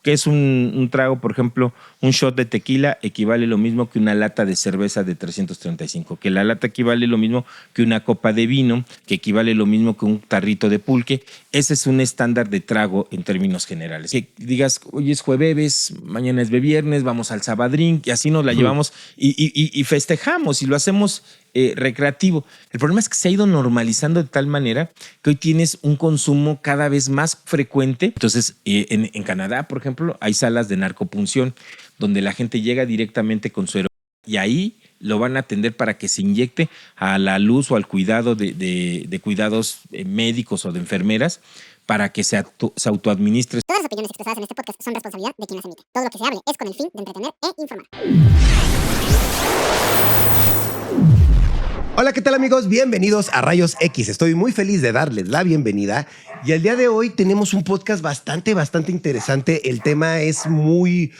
¿Qué es un trago? Por ejemplo, un shot de tequila equivale lo mismo que una lata de cerveza de 335, que la lata equivale lo mismo que una copa de vino, que equivale lo mismo que un tarrito de pulque. Ese es un estándar de trago en términos generales. Que digas, hoy es jueves, mañana es viernes, vamos al sabadrín, y así nos la llevamos y festejamos y lo hacemos recreativo. El problema es que se ha ido normalizando de tal manera que hoy tienes un consumo cada vez más frecuente. Entonces, en Canadá, por ejemplo, hay salas de narcopunción donde la gente llega directamente con su heroína y ahí lo van a atender para que se inyecte a la luz o al cuidado de cuidados médicos o de enfermeras para que se autoadministre. Todas las opiniones expresadas en este podcast son responsabilidad de quien las emite. Todo lo que se hable es con el fin de entretener e informar. Hola, ¿qué tal amigos? Bienvenidos a Rayos X. Estoy muy feliz de darles la bienvenida y el día de hoy tenemos un podcast bastante interesante. El tema es muy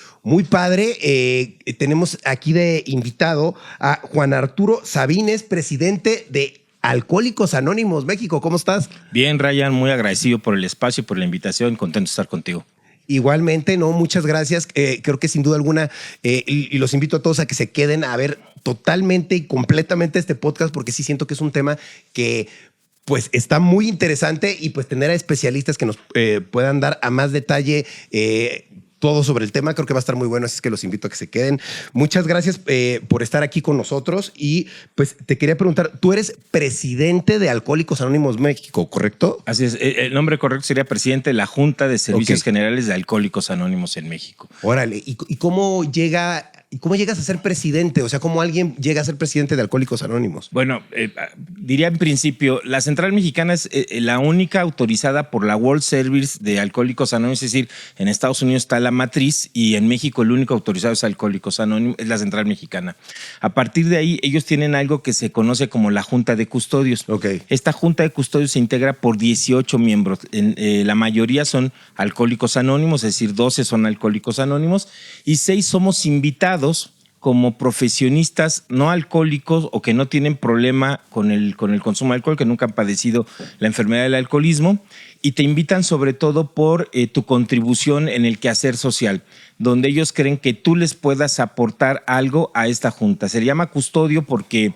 padre. Tenemos aquí de invitado a Juan Arturo Sabines, presidente de Alcohólicos Anónimos México. ¿Cómo estás? Bien, Ryan, muy agradecido por el espacio y por la invitación. Contento de estar contigo. Igualmente, no, muchas gracias. Creo que sin duda alguna, y los invito a todos a que se queden a ver totalmente y completamente este podcast, porque sí siento que es un tema que pues está muy interesante y pues tener a especialistas que nos puedan dar a más detalle todo sobre el tema, creo que va a estar muy bueno, así es que los invito a que se queden. Muchas gracias por estar aquí con nosotros y pues te quería preguntar, tú eres presidente de Alcohólicos Anónimos México, ¿correcto? Así es, el nombre correcto sería presidente de la Junta de Servicios Generales de Alcohólicos Anónimos en México. Órale, ¿y cómo llegas a ser presidente? O sea, ¿cómo alguien llega a ser presidente de Alcohólicos Anónimos? Bueno, diría en principio, la Central Mexicana es la única autorizada por la World Service de Alcohólicos Anónimos, es decir, en Estados Unidos está la matriz y en México el único autorizado es Alcohólicos Anónimos, es la Central Mexicana. A partir de ahí, ellos tienen algo que se conoce como la Junta de Custodios. Okay. Esta Junta de Custodios se integra por 18 miembros. La mayoría son Alcohólicos Anónimos, es decir, 12 son Alcohólicos Anónimos y 6 somos invitados como profesionistas no alcohólicos o que no tienen problema con el consumo de alcohol, que nunca han padecido la enfermedad del alcoholismo, y te invitan sobre todo por tu contribución en el quehacer social, donde ellos creen que tú les puedas aportar algo a esta junta. Se llama custodio porque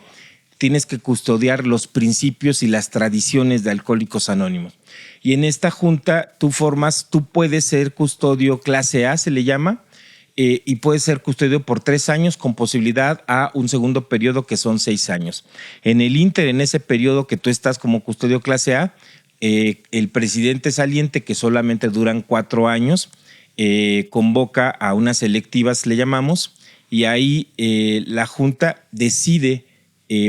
tienes que custodiar los principios y las tradiciones de Alcohólicos Anónimos. Y en esta junta tú puedes ser custodio clase A, se le llama, y puede ser custodio por 3 años con posibilidad a un segundo periodo que son 6 años. En el ínter, en ese periodo que tú estás como custodio clase A, el presidente saliente, que solamente duran 4 años, convoca a unas selectivas, le llamamos, y ahí la Junta decide,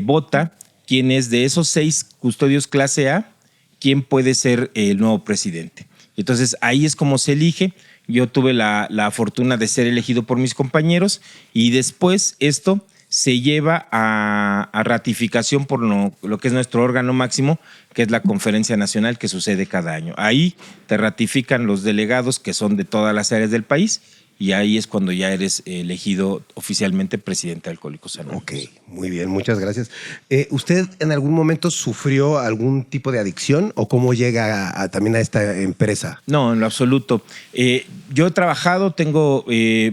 vota quién es de esos 6 custodios clase A, quién puede ser el nuevo presidente. Entonces ahí es como se elige. Yo tuve la fortuna de ser elegido por mis compañeros y después esto se lleva a ratificación por lo que es nuestro órgano máximo, que es la Conferencia Nacional que sucede cada año. Ahí te ratifican los delegados que son de todas las áreas del país y ahí es cuando ya eres elegido oficialmente presidente de Alcohólicos Anónimos. Ok, muy bien, muchas gracias. ¿Usted en algún momento sufrió algún tipo de adicción o cómo llega también a esta empresa? No, en lo absoluto. Yo he trabajado, tengo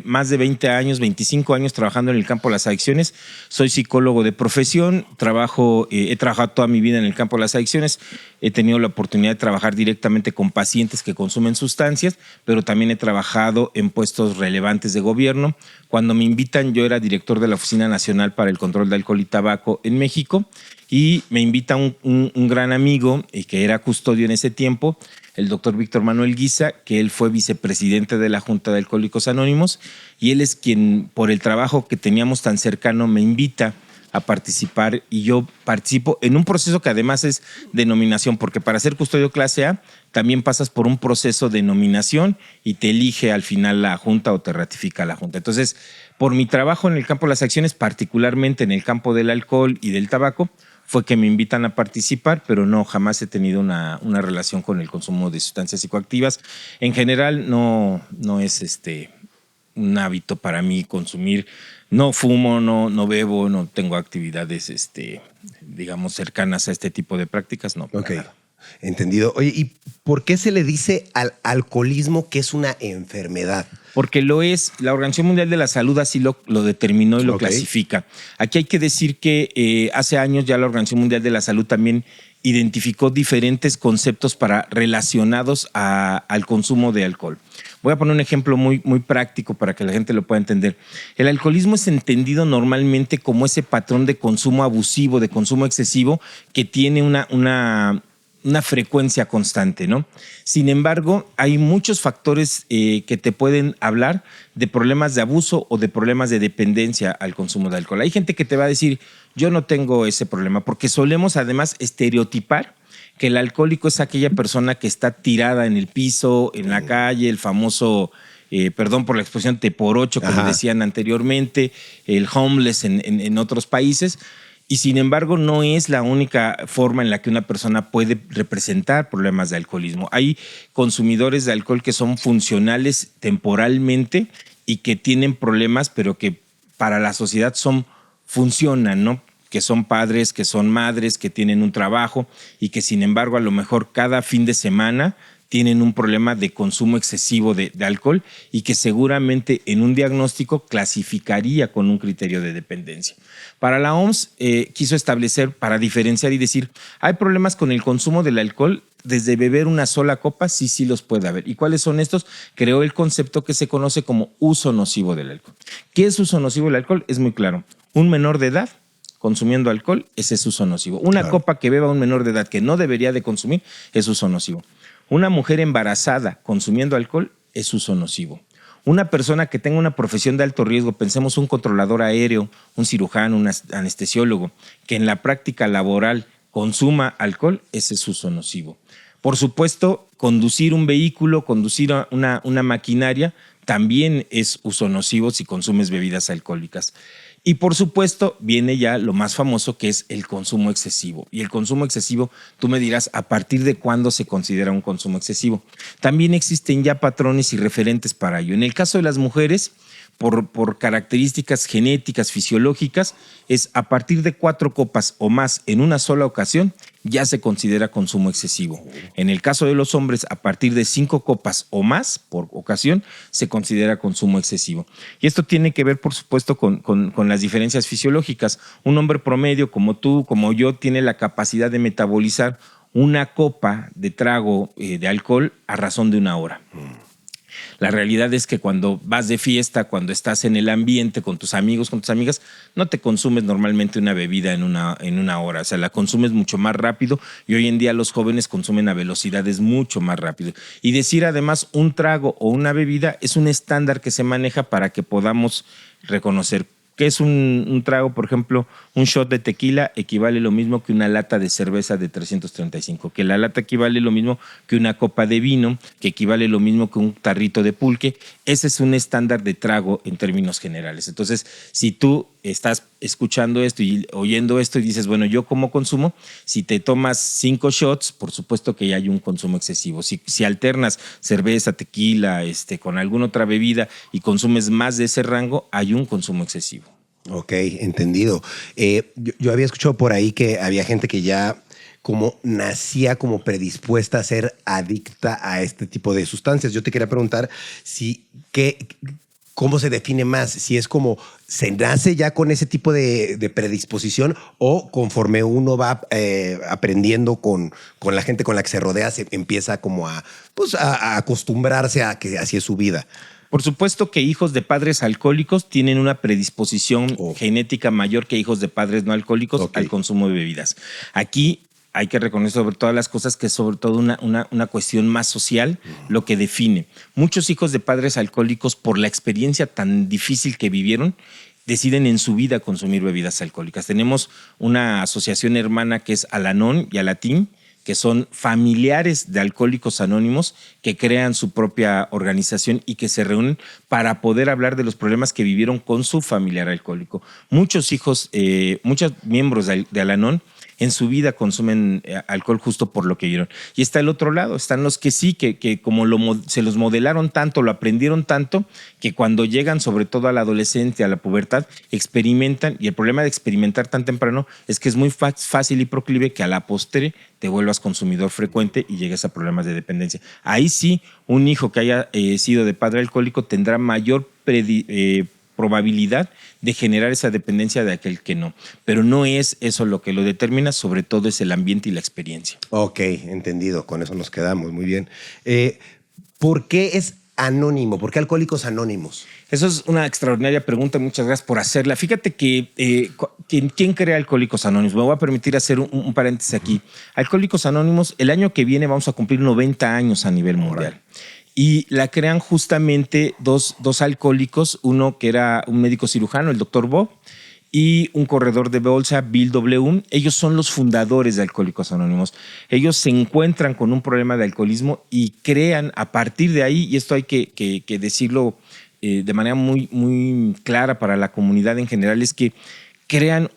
más de 20 años, 25 años trabajando en el campo de las adicciones. Soy psicólogo de profesión, he trabajado toda mi vida en el campo de las adicciones. He tenido la oportunidad de trabajar directamente con pacientes que consumen sustancias, pero también he trabajado en puestos relevantes de gobierno. Cuando me invitan, yo era director de la Oficina Nacional para el Control de Alcohol y Tabaco en México y me invita un gran amigo que era custodio en ese tiempo, el doctor Víctor Manuel Guiza, que él fue vicepresidente de la Junta de Alcohólicos Anónimos y él es quien, por el trabajo que teníamos tan cercano, me invita a participar y yo participo en un proceso que además es de nominación, porque para ser custodio clase A también pasas por un proceso de nominación y te elige al final la Junta o te ratifica la Junta. Entonces, por mi trabajo en el campo de las acciones, particularmente en el campo del alcohol y del tabaco, fue que me invitan a participar, pero no, jamás he tenido una relación con el consumo de sustancias psicoactivas. En general, no es un hábito para mí consumir. No fumo, no bebo, no tengo actividades, digamos, cercanas a este tipo de prácticas, no. Ok. entendido. Oye, ¿y por qué se le dice al alcoholismo que es una enfermedad? Porque lo es, la Organización Mundial de la Salud así lo determinó y lo clasifica. Aquí hay que decir que hace años ya la Organización Mundial de la Salud también identificó diferentes conceptos relacionados al consumo de alcohol. Voy a poner un ejemplo muy, muy práctico para que la gente lo pueda entender. El alcoholismo es entendido normalmente como ese patrón de consumo abusivo, de consumo excesivo, que tiene una frecuencia constante, ¿no? Sin embargo, hay muchos factores que te pueden hablar de problemas de abuso o de problemas de dependencia al consumo de alcohol. Hay gente que te va a decir, yo no tengo ese problema, porque solemos además estereotipar que el alcohólico es aquella persona que está tirada en el piso, en la calle, el famoso, perdón por la expresión, teporocho, como decían anteriormente, el homeless en otros países. Y sin embargo, no es la única forma en la que una persona puede representar problemas de alcoholismo. Hay consumidores de alcohol que son funcionales temporalmente y que tienen problemas, pero que para la sociedad funcionan, ¿no? Que son padres, que son madres, que tienen un trabajo y que sin embargo a lo mejor cada fin de semana tienen un problema de consumo excesivo de alcohol y que seguramente en un diagnóstico clasificaría con un criterio de dependencia. Para la OMS quiso establecer, para diferenciar y decir, hay problemas con el consumo del alcohol desde beber una sola copa, sí los puede haber. ¿Y cuáles son estos? Creó el concepto que se conoce como uso nocivo del alcohol. ¿Qué es uso nocivo del alcohol? Es muy claro. Un menor de edad consumiendo alcohol, ese es uso nocivo. Una copa que beba un menor de edad que no debería de consumir es uso nocivo. Una mujer embarazada consumiendo alcohol es uso nocivo. Una persona que tenga una profesión de alto riesgo, pensemos un controlador aéreo, un cirujano, un anestesiólogo, que en la práctica laboral consuma alcohol, ese es uso nocivo. Por supuesto, conducir un vehículo, conducir una maquinaria, también es uso nocivo si consumes bebidas alcohólicas. Y por supuesto, viene ya lo más famoso, que es el consumo excesivo. Y el consumo excesivo, tú me dirás, ¿a partir de cuándo se considera un consumo excesivo? También existen ya patrones y referentes para ello. En el caso de las mujeres, por características genéticas, fisiológicas, es a partir de 4 copas o más en una sola ocasión, ya se considera consumo excesivo. En el caso de los hombres, a partir de 5 copas o más por ocasión, se considera consumo excesivo. Y esto tiene que ver, por supuesto, con las diferencias fisiológicas. Un hombre promedio, como tú, como yo, tiene la capacidad de metabolizar una copa de trago de alcohol a razón de 1 hora. La realidad es que cuando vas de fiesta, cuando estás en el ambiente con tus amigos, con tus amigas, no te consumes normalmente una bebida en una hora. O sea, la consumes mucho más rápido y hoy en día los jóvenes consumen a velocidades mucho más rápido. Y decir además un trago o una bebida es un estándar que se maneja para que podamos reconocer. ¿Qué es un trago? Por ejemplo, un shot de tequila equivale lo mismo que una lata de cerveza de 335, que la lata equivale lo mismo que una copa de vino, que equivale lo mismo que un tarrito de pulque. Ese es un estándar de trago en términos generales. Entonces, si tú estás escuchando esto y oyendo esto y dices, bueno, ¿yo cómo consumo? Si te tomas 5 shots, por supuesto que ya hay un consumo excesivo. Si alternas cerveza, tequila, con alguna otra bebida y consumes más de ese rango, hay un consumo excesivo. Ok, entendido. Yo había escuchado por ahí que había gente que ya como nacía como predispuesta a ser adicta a este tipo de sustancias. Yo te quería preguntar ¿cómo se define más? Si es como se nace ya con ese tipo de predisposición o conforme uno va aprendiendo con la gente con la que se rodea, se empieza como a acostumbrarse a que así es su vida. Por supuesto que hijos de padres alcohólicos tienen una predisposición genética mayor que hijos de padres no alcohólicos al consumo de bebidas. Aquí hay que reconocer sobre todas las cosas que es sobre todo una cuestión más social lo que define. Muchos hijos de padres alcohólicos, por la experiencia tan difícil que vivieron, deciden en su vida consumir bebidas alcohólicas. Tenemos una asociación hermana que es Al-Anon y Al-Atin, que son familiares de Alcohólicos Anónimos que crean su propia organización y que se reúnen para poder hablar de los problemas que vivieron con su familiar alcohólico. Muchos miembros de Al-Anon en su vida consumen alcohol justo por lo que vieron. Y está el otro lado, están los que sí, que como se los modelaron tanto, lo aprendieron tanto, que cuando llegan sobre todo a la adolescencia, a la pubertad, experimentan, y el problema de experimentar tan temprano es que es muy fácil y proclive que a la postre te vuelvas consumidor frecuente y llegues a problemas de dependencia. Ahí sí, un hijo que haya sido de padre alcohólico tendrá mayor probabilidad de generar esa dependencia de aquel que no. Pero no es eso lo que lo determina, sobre todo es el ambiente y la experiencia. Ok, entendido. Con eso nos quedamos. Muy bien. ¿Por qué es anónimo? ¿Por qué Alcohólicos Anónimos? Eso es una extraordinaria pregunta. Muchas gracias por hacerla. Fíjate que ¿quién crea Alcohólicos Anónimos? Me voy a permitir hacer un paréntesis aquí. Alcohólicos Anónimos, el año que viene vamos a cumplir 90 años a nivel mundial. Y la crean justamente dos alcohólicos, uno que era un médico cirujano, el doctor Bob, y un corredor de bolsa, Bill W. Ellos son los fundadores de Alcohólicos Anónimos. Ellos se encuentran con un problema de alcoholismo y crean a partir de ahí, y esto hay que decirlo de manera muy, muy clara para la comunidad en general, es que crean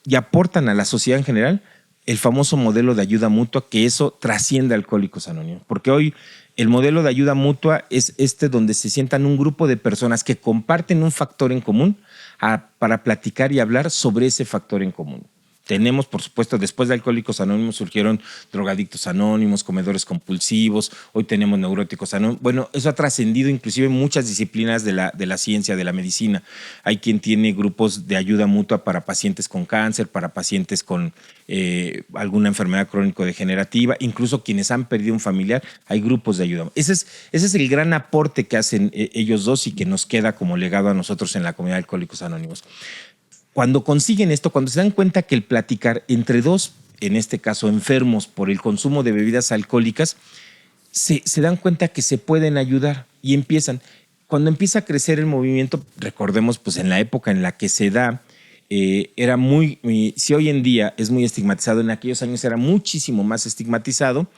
y aportan a la sociedad en general el famoso modelo de ayuda mutua, que eso trasciende a Alcohólicos Anónimos. Porque hoy el modelo de ayuda mutua es donde se sientan un grupo de personas que comparten un factor en común para platicar y hablar sobre ese factor en común. Tenemos, por supuesto, después de Alcohólicos Anónimos surgieron drogadictos anónimos, comedores compulsivos, hoy tenemos neuróticos anónimos. Bueno, eso ha trascendido inclusive muchas disciplinas de la ciencia, de la medicina. Hay quien tiene grupos de ayuda mutua para pacientes con cáncer, para pacientes con alguna enfermedad crónico-degenerativa, incluso quienes han perdido un familiar, hay grupos de ayuda. Ese es el gran aporte que hacen ellos dos y que nos queda como legado a nosotros en la comunidad de Alcohólicos Anónimos. Cuando consiguen esto, cuando se dan cuenta que el platicar entre dos, en este caso enfermos por el consumo de bebidas alcohólicas, se dan cuenta que se pueden ayudar y empiezan. Cuando empieza a crecer el movimiento, recordemos pues en la época en la que se da, era si hoy en día es muy estigmatizado, en aquellos años era muchísimo más estigmatizado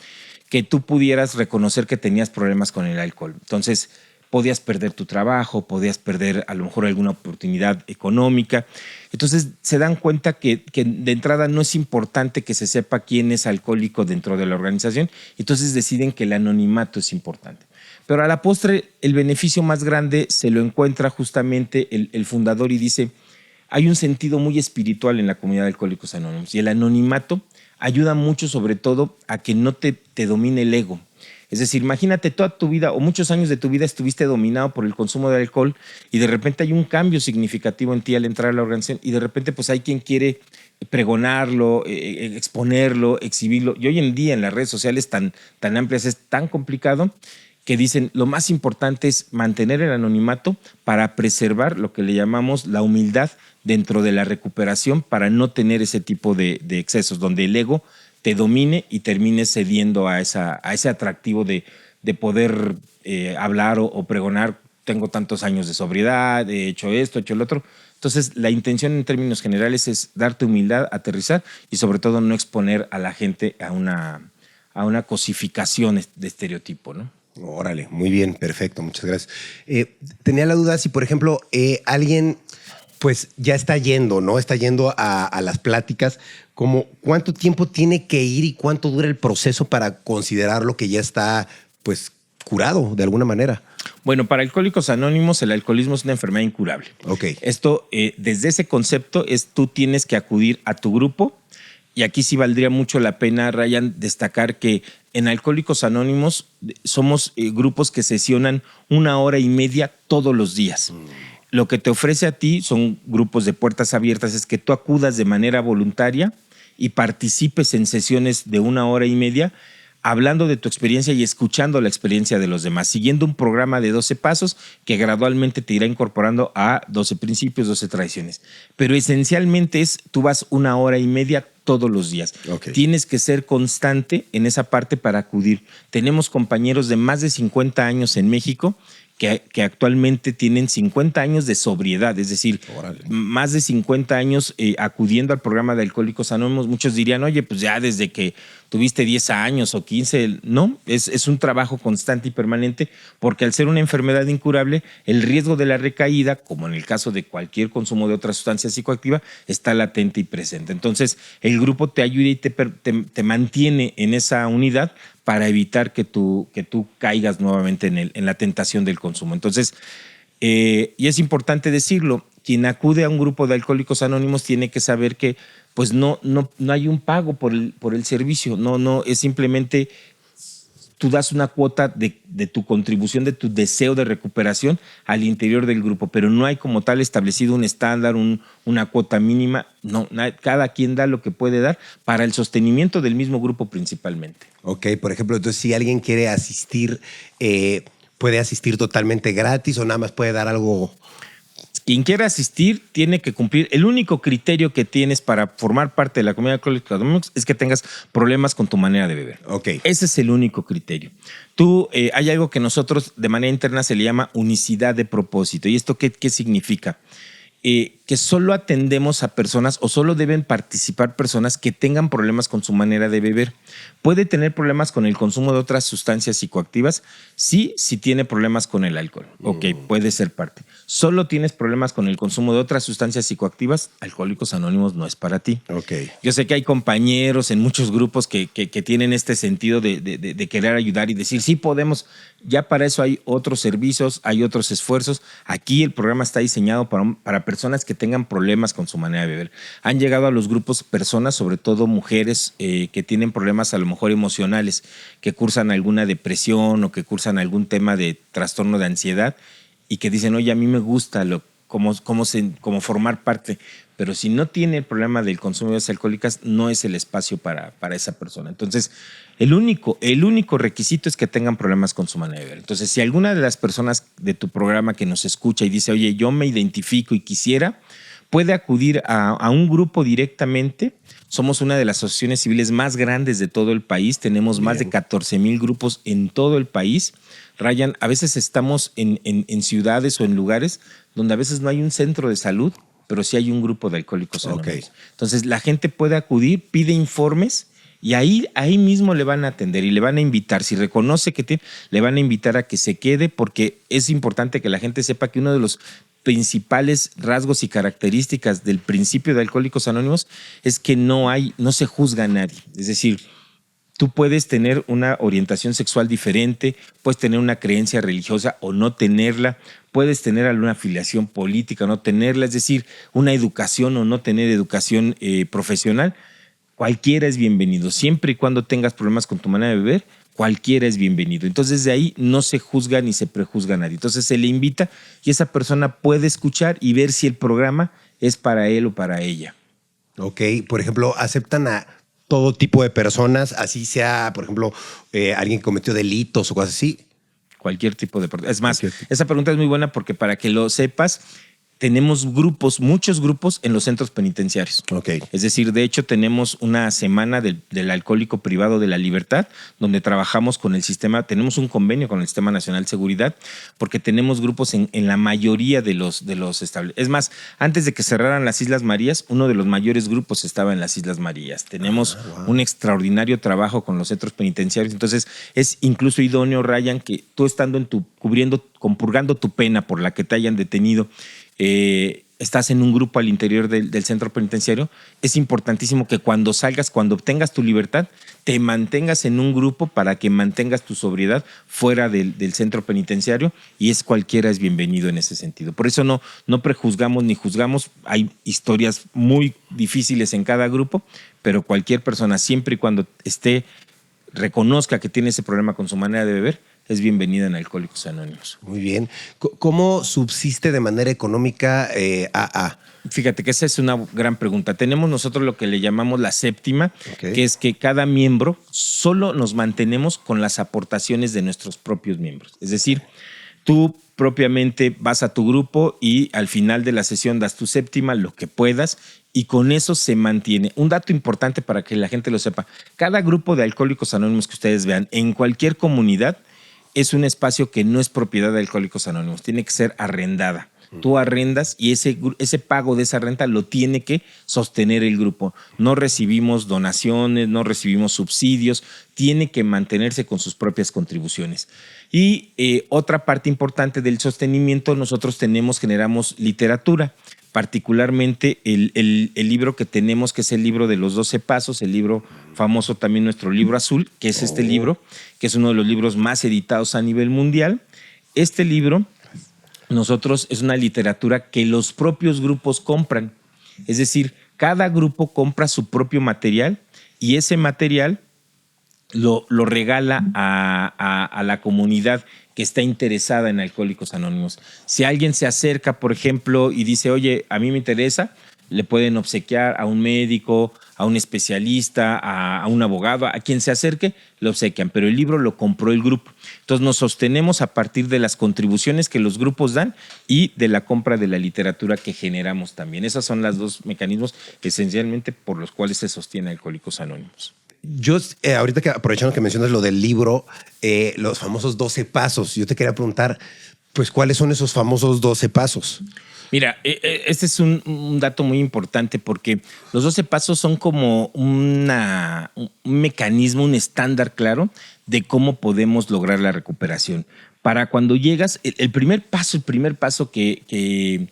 que tú pudieras reconocer que tenías problemas con el alcohol. Entonces, podías perder tu trabajo, podías perder a lo mejor alguna oportunidad económica. Entonces se dan cuenta que de entrada no es importante que se sepa quién es alcohólico dentro de la organización, entonces deciden que el anonimato es importante. Pero a la postre el beneficio más grande se lo encuentra justamente el fundador y dice, hay un sentido muy espiritual en la comunidad de Alcohólicos Anónimos y el anonimato ayuda mucho sobre todo a que no te domine el ego. Es decir, imagínate toda tu vida o muchos años de tu vida estuviste dominado por el consumo de alcohol y de repente hay un cambio significativo en ti al entrar a la organización y de repente pues hay quien quiere pregonarlo, exponerlo, exhibirlo. Y hoy en día en las redes sociales tan amplias es tan complicado que dicen lo más importante es mantener el anonimato para preservar lo que le llamamos la humildad dentro de la recuperación para no tener ese tipo de excesos donde el ego te domine y termines cediendo a ese atractivo de poder hablar o pregonar, tengo tantos años de sobriedad, he hecho esto, he hecho el otro. Entonces, la intención en términos generales es darte humildad, aterrizar y sobre todo no exponer a la gente a una cosificación de estereotipo, ¿no? Órale, muy bien, perfecto, muchas gracias. Tenía la duda si, por ejemplo, alguien pues ya está yendo, ¿no? Está yendo a las pláticas. Como, ¿cuánto tiempo tiene que ir y cuánto dura el proceso para considerarlo que ya está, pues, curado de alguna manera? Bueno, para Alcohólicos Anónimos, el alcoholismo es una enfermedad incurable. Ok. Esto, desde ese concepto, tú tienes que acudir a tu grupo. Y aquí sí valdría mucho la pena, Ryan, destacar que en Alcohólicos Anónimos somos grupos que sesionan 1 hora y media todos los días. Lo que te ofrece a ti son grupos de puertas abiertas, es que tú acudas de manera voluntaria y participes en sesiones de 1 hora y media hablando de tu experiencia y escuchando la experiencia de los demás, siguiendo un programa de 12 pasos que gradualmente te irá incorporando a 12 principios, 12 tradiciones. Pero esencialmente tú vas 1 hora y media todos los días. Okay. Tienes que ser constante en esa parte para acudir. Tenemos compañeros de más de 50 años en México que actualmente tienen 50 años de sobriedad, es decir, más de 50 años acudiendo al programa de Alcohólicos Anónimos. Muchos dirían, oye, pues ya desde que tuviste 10 años o 15, no, es un trabajo constante y permanente, porque al ser una enfermedad incurable, el riesgo de la recaída, como en el caso de cualquier consumo de otra sustancia psicoactiva, está latente y presente. Entonces, el grupo te ayuda y te mantiene en esa unidad para evitar que tú caigas nuevamente en la tentación del consumo. Entonces, y es importante decirlo, quien acude a un grupo de Alcohólicos Anónimos tiene que saber que pues no hay un pago por el servicio, no, es simplemente tú das una cuota de tu contribución, de tu deseo de recuperación al interior del grupo, pero no hay como tal establecido un estándar, una cuota mínima, no, cada quien da lo que puede dar para el sostenimiento del mismo grupo principalmente. Ok, por ejemplo, entonces si alguien quiere asistir, ¿puede asistir totalmente gratis o nada más puede dar algo? Quien quiera asistir tiene que cumplir. El único criterio que tienes para formar parte de la comunidad de Alcohólicos Anónimos es que tengas problemas con tu manera de beber. Ok. Ese es el único criterio. Hay algo que nosotros de manera interna se le llama unicidad de propósito. ¿Y esto qué significa? Que solo atendemos a personas o solo deben participar personas que tengan problemas con su manera de beber. ¿Puede tener problemas con el consumo de otras sustancias psicoactivas? Sí, si tiene problemas con el alcohol. Ok, puede ser parte. Solo tienes problemas con el consumo de otras sustancias psicoactivas, Alcohólicos Anónimos no es para ti. Ok. Yo sé que hay compañeros en muchos grupos que tienen este sentido de querer ayudar y decir, sí podemos. Ya para eso hay otros servicios, hay otros esfuerzos. Aquí el programa está diseñado para personas que tengan problemas con su manera de beber. Han llegado a los grupos personas, sobre todo mujeres, que tienen problemas a lo mejor emocionales, que cursan alguna depresión o que cursan algún tema de trastorno de ansiedad y que dicen, oye, a mí me gusta cómo formar parte, pero si no tiene el problema del consumo de bebidas alcohólicas, no es el espacio para esa persona. Entonces, el único requisito es que tengan problemas con su manera de beber. Entonces, si alguna de las personas de tu programa que nos escucha y dice, oye, yo me identifico y quisiera, puede acudir a un grupo directamente. Somos una de las asociaciones civiles más grandes de todo el país. Tenemos más de 14,000 grupos en todo el país. Ryan, a veces estamos en ciudades o en lugares donde a veces no hay un centro de salud, pero sí hay un grupo de Alcohólicos Anónimos. Okay. Entonces, la gente puede acudir, pide informes y ahí mismo le van a atender y le van a invitar. Si reconoce que tiene, le van a invitar a que se quede, porque es importante que la gente sepa que uno de los principales rasgos y características del principio de Alcohólicos Anónimos es que no se juzga a nadie. Es decir, tú puedes tener una orientación sexual diferente, puedes tener una creencia religiosa o no tenerla, puedes tener alguna afiliación política o no tenerla, es decir, una educación o no tener educación profesional. Cualquiera es bienvenido, siempre y cuando tengas problemas con tu manera de beber, cualquiera es bienvenido. Entonces, de ahí no se juzga ni se prejuzga a nadie. Entonces, se le invita y esa persona puede escuchar y ver si el programa es para él o para ella. Ok, por ejemplo, ¿aceptan a todo tipo de personas, así sea, por ejemplo, alguien que cometió delitos o cosas así? Cualquier tipo de... Es más, esa pregunta es muy buena porque para que lo sepas, tenemos muchos grupos en los centros penitenciarios. Okay. Es decir, de hecho, tenemos una semana del alcohólico privado de la libertad, donde trabajamos con el sistema, tenemos un convenio con el Sistema Nacional de Seguridad, porque tenemos grupos en la mayoría de los establecimientos. Es más, antes de que cerraran las Islas Marías, uno de los mayores grupos estaba en las Islas Marías. Tenemos un extraordinario trabajo con los centros penitenciarios. Entonces, es incluso idóneo, Ryan, que tú estando compurgando tu pena por la que te hayan detenido, estás en un grupo al interior del centro penitenciario, es importantísimo que cuando salgas, cuando obtengas tu libertad, te mantengas en un grupo para que mantengas tu sobriedad fuera del centro penitenciario, y cualquiera es bienvenido en ese sentido. Por eso no prejuzgamos ni juzgamos. Hay historias muy difíciles en cada grupo, pero cualquier persona, siempre y cuando reconozca que tiene ese problema con su manera de beber, es bienvenida en Alcohólicos Anónimos. Muy bien. ¿Cómo subsiste de manera económica AA? Fíjate que esa es una gran pregunta. Tenemos nosotros lo que le llamamos la séptima, que es que cada miembro solo nos mantenemos con las aportaciones de nuestros propios miembros. Es decir, tú propiamente vas a tu grupo y al final de la sesión das tu séptima, lo que puedas, y con eso se mantiene. Un dato importante para que la gente lo sepa: cada grupo de Alcohólicos Anónimos que ustedes vean en cualquier comunidad es un espacio que no es propiedad de Alcohólicos Anónimos, tiene que ser arrendada. Tú arrendas y ese pago de esa renta lo tiene que sostener el grupo. No recibimos donaciones, no recibimos subsidios, tiene que mantenerse con sus propias contribuciones. Y otra parte importante del sostenimiento, nosotros generamos literatura, particularmente el libro que tenemos, que es el libro de los 12 pasos, el libro famoso también, nuestro libro azul, que es este libro, que es uno de los libros más editados a nivel mundial. Este libro, es una literatura que los propios grupos compran. Es decir, cada grupo compra su propio material y ese material lo regala a la comunidad que está interesada en Alcohólicos Anónimos. Si alguien se acerca, por ejemplo, y dice, oye, a mí me interesa, le pueden obsequiar a un médico, a un especialista, a un abogado, a quien se acerque, le obsequian, pero el libro lo compró el grupo. Entonces nos sostenemos a partir de las contribuciones que los grupos dan y de la compra de la literatura que generamos también. Esos son los dos mecanismos esencialmente por los cuales se sostiene Alcohólicos Anónimos. Yo, ahorita que aprovechando que mencionas lo del libro, los famosos 12 pasos, yo te quería preguntar, pues, ¿cuáles son esos famosos 12 pasos? Mira, este es un dato muy importante porque los 12 pasos son como un mecanismo, un estándar claro de cómo podemos lograr la recuperación. Para cuando llegas, el primer paso que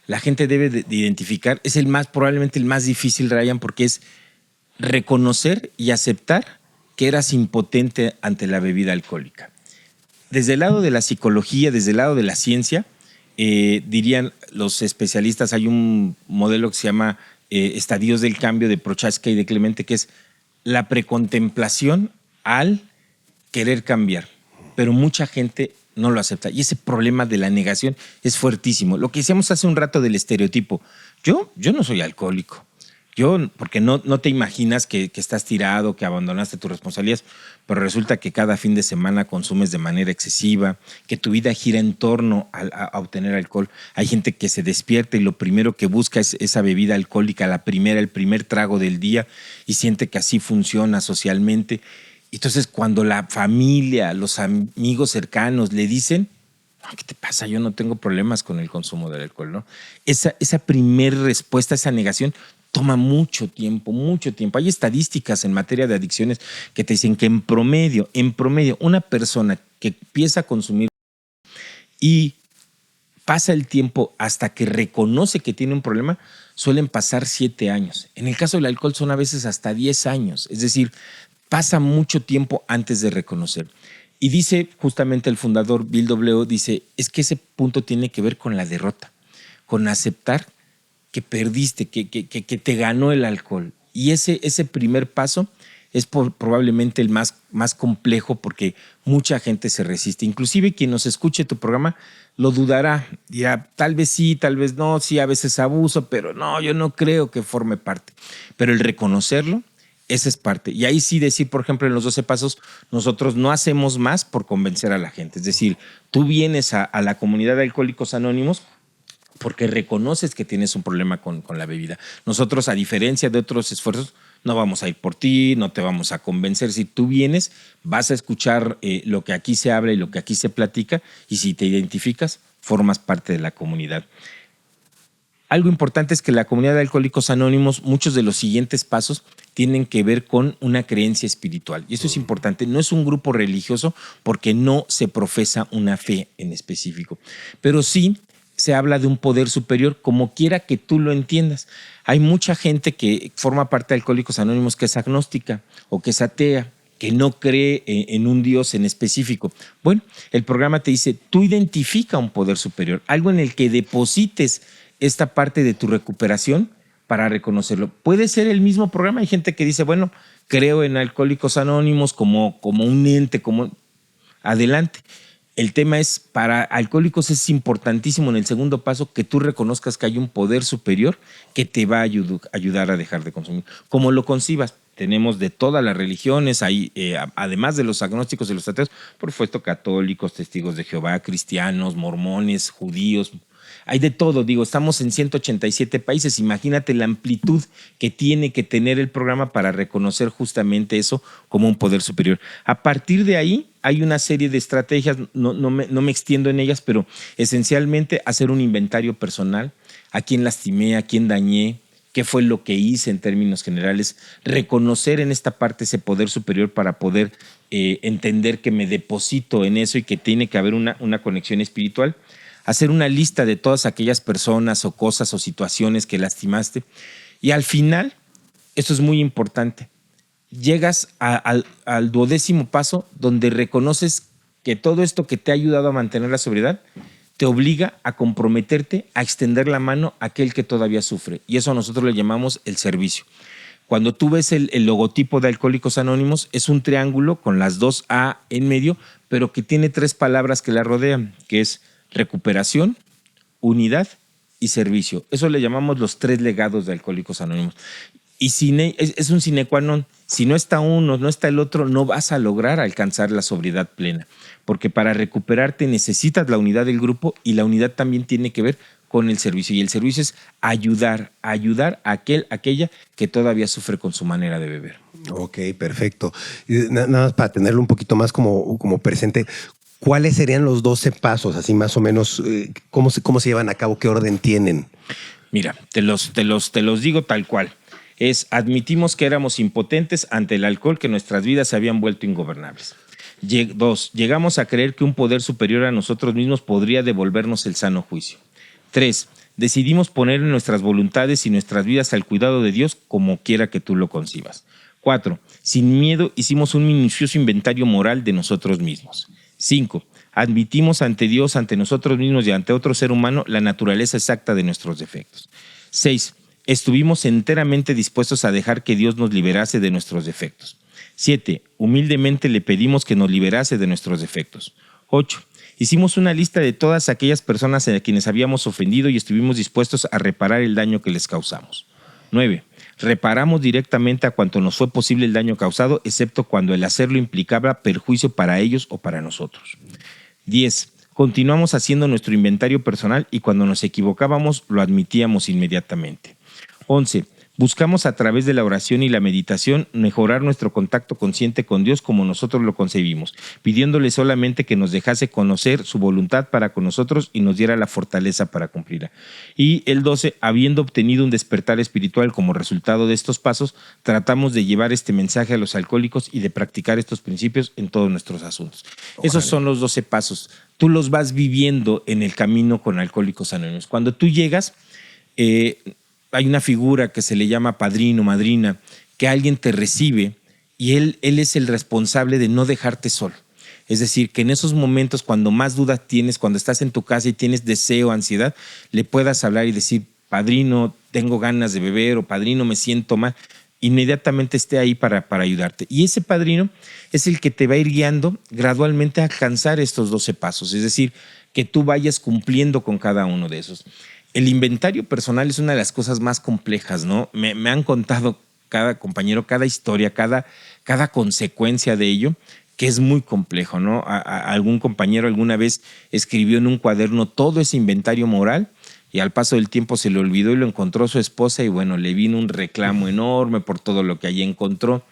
la gente debe de identificar es probablemente el más difícil, Ryan, porque es reconocer y aceptar que eras impotente ante la bebida alcohólica. Desde el lado de la psicología, desde el lado de la ciencia, dirían los especialistas, hay un modelo que se llama Estadios del Cambio de Prochaska y de Clemente, que es la precontemplación al querer cambiar, pero mucha gente no lo acepta y ese problema de la negación es fuertísimo. Lo que decíamos hace un rato del estereotipo, yo no soy alcohólico. Porque no te imaginas que estás tirado, que abandonaste tus responsabilidades, pero resulta que cada fin de semana consumes de manera excesiva, que tu vida gira en torno a obtener alcohol. Hay gente que se despierta y lo primero que busca es esa bebida alcohólica, el primer trago del día, y siente que así funciona socialmente. Entonces, cuando la familia, los amigos cercanos le dicen, ¿qué te pasa? Yo no tengo problemas con el consumo del alcohol, ¿no? Esa primera respuesta, esa negación, toma mucho tiempo, mucho tiempo. Hay estadísticas en materia de adicciones que te dicen que en promedio, una persona que empieza a consumir y pasa el tiempo hasta que reconoce que tiene un problema, suelen pasar 7 años. En el caso del alcohol son a veces hasta 10 años. Es decir, pasa mucho tiempo antes de reconocer. Y dice justamente el fundador Bill W., dice, es que ese punto tiene que ver con la derrota, con aceptar que perdiste, que te ganó el alcohol. Y ese primer paso es probablemente el más complejo porque mucha gente se resiste. Inclusive quien nos escuche tu programa lo dudará. Dirá, tal vez sí, tal vez no, sí, a veces abuso, pero no, yo no creo que forme parte. Pero el reconocerlo, esa es parte. Y ahí sí decir, por ejemplo, en los 12 pasos, nosotros no hacemos más por convencer a la gente. Es decir, tú vienes a la comunidad de Alcohólicos Anónimos porque reconoces que tienes un problema con la bebida. Nosotros, a diferencia de otros esfuerzos, no vamos a ir por ti, no te vamos a convencer. Si tú vienes, vas a escuchar lo que aquí se habla y lo que aquí se platica, y si te identificas, formas parte de la comunidad. Algo importante es que la comunidad de Alcohólicos Anónimos, muchos de los siguientes pasos tienen que ver con una creencia espiritual. Y esto es importante. No es un grupo religioso porque no se profesa una fe en específico, pero sí se habla de un poder superior, como quiera que tú lo entiendas. Hay mucha gente que forma parte de Alcohólicos Anónimos que es agnóstica o que es atea, que no cree en un Dios en específico. Bueno, el programa te dice, tú identifica un poder superior, algo en el que deposites esta parte de tu recuperación para reconocerlo. Puede ser el mismo programa. Hay gente que dice, bueno, creo en Alcohólicos Anónimos como un ente, adelante. El tema es, para alcohólicos es importantísimo en el segundo paso que tú reconozcas que hay un poder superior que te va a ayudar a dejar de consumir. Como lo concibas, tenemos de todas las religiones, hay, además de los agnósticos y los ateos, por supuesto católicos, testigos de Jehová, cristianos, mormones, judíos, hay de todo. Digo, estamos en 187 países, imagínate la amplitud que tiene que tener el programa para reconocer justamente eso como un poder superior. A partir de ahí, hay una serie de estrategias, no me extiendo en ellas, pero esencialmente hacer un inventario personal, a quién lastimé, a quién dañé, qué fue lo que hice en términos generales, reconocer en esta parte ese poder superior para poder entender que me deposito en eso y que tiene que haber una conexión espiritual, hacer una lista de todas aquellas personas o cosas o situaciones que lastimaste y al final, esto es muy importante, llegas al 12º paso donde reconoces que todo esto que te ha ayudado a mantener la sobriedad te obliga a comprometerte a extender la mano a aquel que todavía sufre. Y eso nosotros le llamamos el servicio. Cuando tú ves el logotipo de Alcohólicos Anónimos, es un triángulo con las 2 A en medio, pero que tiene 3 palabras que la rodean, que es recuperación, unidad y servicio. Eso le llamamos los 3 legados de Alcohólicos Anónimos. Y es un sine qua non. Si no está uno, no está el otro, no vas a lograr alcanzar la sobriedad plena. Porque para recuperarte necesitas la unidad del grupo y la unidad también tiene que ver con el servicio. Y el servicio es ayudar a aquella que todavía sufre con su manera de beber. Ok, perfecto. Y nada más para tenerlo un poquito más como presente, ¿cuáles serían los 12 pasos? Así más o menos, ¿cómo se llevan a cabo? ¿Qué orden tienen? Mira, te los digo tal cual. Admitimos que éramos impotentes ante el alcohol, que nuestras vidas se habían vuelto ingobernables. 2, llegamos a creer que un poder superior a nosotros mismos podría devolvernos el sano juicio. 3, decidimos poner nuestras voluntades y nuestras vidas al cuidado de Dios como quiera que tú lo concibas. 4, sin miedo hicimos un minucioso inventario moral de nosotros mismos. 5, admitimos ante Dios, ante nosotros mismos y ante otro ser humano la naturaleza exacta de nuestros defectos. 6, estuvimos enteramente dispuestos a dejar que Dios nos liberase de nuestros defectos. 7, humildemente le pedimos que nos liberase de nuestros defectos. 8, hicimos una lista de todas aquellas personas a quienes habíamos ofendido y estuvimos dispuestos a reparar el daño que les causamos. 9, reparamos directamente a cuanto nos fue posible el daño causado, excepto cuando el hacerlo implicaba perjuicio para ellos o para nosotros. 10, continuamos haciendo nuestro inventario personal y cuando nos equivocábamos lo admitíamos inmediatamente. 11, buscamos a través de la oración y la meditación mejorar nuestro contacto consciente con Dios como nosotros lo concebimos, pidiéndole solamente que nos dejase conocer su voluntad para con nosotros y nos diera la fortaleza para cumplirla. Y el 12, habiendo obtenido un despertar espiritual como resultado de estos pasos, tratamos de llevar este mensaje a los alcohólicos y de practicar estos principios en todos nuestros asuntos. Ojalá. Esos son los 12 pasos. Tú los vas viviendo en el camino con Alcohólicos Anónimos. Cuando tú llegas, hay una figura que se le llama padrino, madrina, que alguien te recibe y él es el responsable de no dejarte solo. Es decir, que en esos momentos cuando más dudas tienes, cuando estás en tu casa y tienes deseo, ansiedad, le puedas hablar y decir, padrino, tengo ganas de beber o padrino, me siento mal. Inmediatamente esté ahí para ayudarte. Y ese padrino es el que te va a ir guiando gradualmente a alcanzar estos 12 pasos. Es decir, que tú vayas cumpliendo con cada uno de esos. El inventario personal es una de las cosas más complejas, ¿no? Me han contado cada compañero, cada historia, cada consecuencia de ello, que es muy complejo, ¿no? Algún compañero alguna vez escribió en un cuaderno todo ese inventario moral y al paso del tiempo se le olvidó y lo encontró su esposa y bueno, le vino un reclamo enorme por todo lo que allí encontró.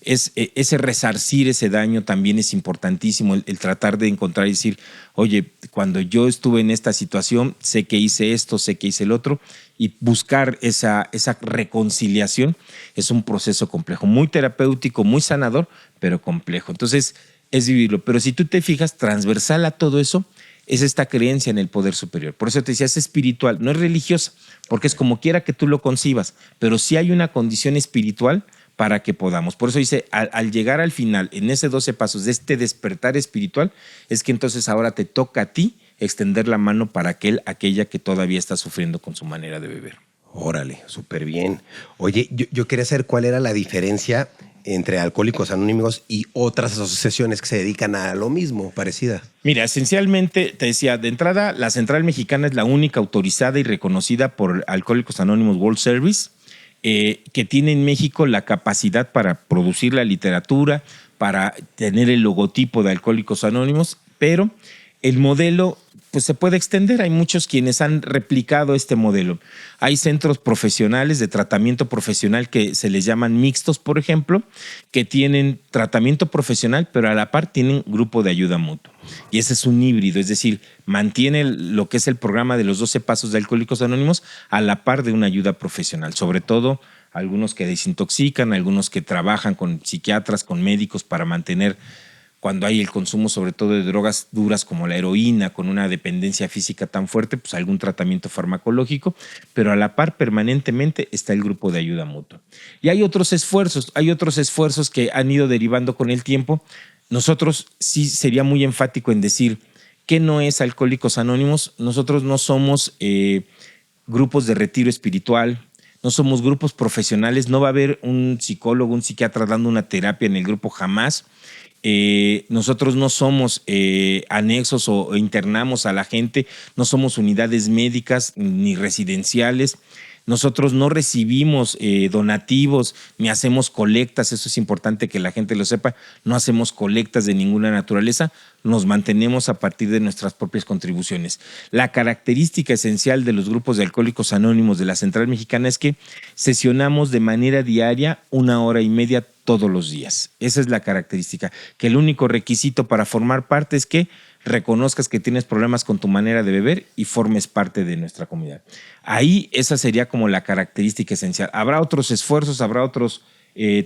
Ese resarcir ese daño también es importantísimo, el tratar de encontrar y decir, oye, cuando yo estuve en esta situación, sé que hice esto, sé que hice el otro, y buscar esa reconciliación es un proceso complejo, muy terapéutico, muy sanador, pero complejo. Entonces, es vivirlo. Pero si tú te fijas, transversal a todo eso, es esta creencia en el poder superior. Por eso te decía, es espiritual, no es religiosa, porque es como quiera que tú lo concibas, pero sí hay una condición espiritual para que podamos. Por eso dice, al llegar al final, en ese 12 pasos de este despertar espiritual, es que entonces ahora te toca a ti extender la mano para aquella que todavía está sufriendo con su manera de beber. Órale, súper bien. Oye, yo quería saber cuál era la diferencia entre Alcohólicos Anónimos y otras asociaciones que se dedican a lo mismo, parecida. Mira, esencialmente, te decía, de entrada, la Central Mexicana es la única autorizada y reconocida por Alcohólicos Anónimos World Service, que tiene en México la capacidad para producir la literatura, para tener el logotipo de Alcohólicos Anónimos, pero el modelo pues se puede extender. Hay muchos quienes han replicado este modelo. Hay centros profesionales de tratamiento profesional que se les llaman mixtos, por ejemplo, que tienen tratamiento profesional, pero a la par tienen grupo de ayuda mutua. Y ese es un híbrido, es decir, mantiene lo que es el programa de los 12 pasos de Alcohólicos Anónimos a la par de una ayuda profesional, sobre todo algunos que desintoxican, algunos que trabajan con psiquiatras, con médicos para mantener, cuando hay el consumo sobre todo de drogas duras como la heroína, con una dependencia física tan fuerte, pues algún tratamiento farmacológico, pero a la par permanentemente está el grupo de ayuda mutua. Y hay otros esfuerzos que han ido derivando con el tiempo. Nosotros sí sería muy enfático en decir que no es Alcohólicos Anónimos. Nosotros no somos grupos de retiro espiritual, no somos grupos profesionales, no va a haber un psicólogo, un psiquiatra dando una terapia en el grupo jamás. Nosotros no somos anexos o internamos a la gente, no somos unidades médicas ni residenciales. Nosotros no recibimos donativos ni hacemos colectas, eso es importante que la gente lo sepa, no hacemos colectas de ninguna naturaleza, nos mantenemos a partir de nuestras propias contribuciones. La característica esencial de los grupos de Alcohólicos Anónimos de la Central Mexicana es que sesionamos de manera diaria 1 hora y media todos los días. Esa es la característica, que el único requisito para formar parte es que reconozcas que tienes problemas con tu manera de beber y formes parte de nuestra comunidad. Ahí esa sería como la característica esencial. Habrá otros esfuerzos, habrá otros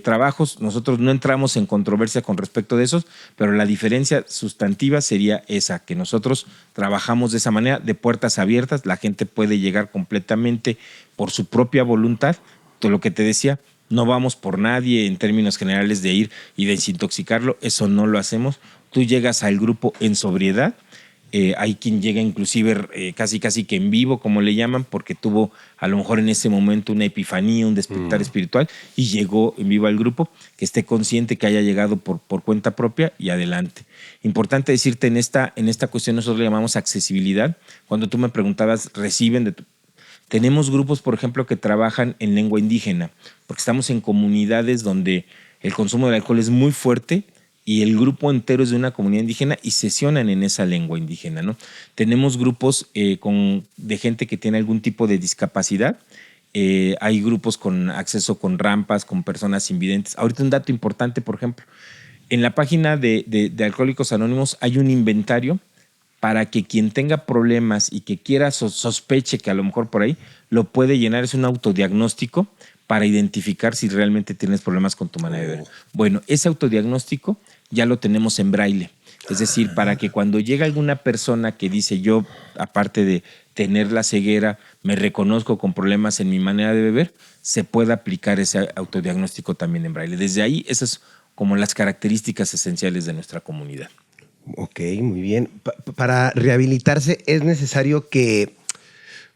trabajos. Nosotros no entramos en controversia con respecto de esos, pero la diferencia sustantiva sería esa, que nosotros trabajamos de esa manera, de puertas abiertas. La gente puede llegar completamente por su propia voluntad. Todo lo que te decía, no vamos por nadie en términos generales de ir y desintoxicarlo, eso no lo hacemos. Tú llegas al grupo en sobriedad, hay quien llega inclusive casi que en vivo, como le llaman, porque tuvo a lo mejor en ese momento una epifanía, un despertar espiritual y llegó en vivo al grupo, que esté consciente que haya llegado por cuenta propia y adelante. Importante decirte en esta cuestión, nosotros le llamamos accesibilidad. Cuando tú me preguntabas, ¿reciben de tu...? Tenemos grupos, por ejemplo, que trabajan en lengua indígena, porque estamos en comunidades donde el consumo del alcohol es muy fuerte y el grupo entero es de una comunidad indígena y sesionan en esa lengua indígena, ¿no? Tenemos grupos de gente que tiene algún tipo de discapacidad. Hay grupos con acceso con rampas, con personas invidentes. Ahorita un dato importante, por ejemplo, en la página de Alcohólicos Anónimos hay un inventario para que quien tenga problemas y que quiera sospeche que a lo mejor por ahí lo puede llenar. Es un autodiagnóstico para identificar si realmente tienes problemas con tu manera de beber. Bueno, ese autodiagnóstico ya lo tenemos en braille. Es decir, para que cuando llega alguna persona que dice yo, aparte de tener la ceguera, me reconozco con problemas en mi manera de beber, se pueda aplicar ese autodiagnóstico también en braille. Desde ahí, esas son como las características esenciales de nuestra comunidad. Ok, muy bien. Para rehabilitarse es necesario que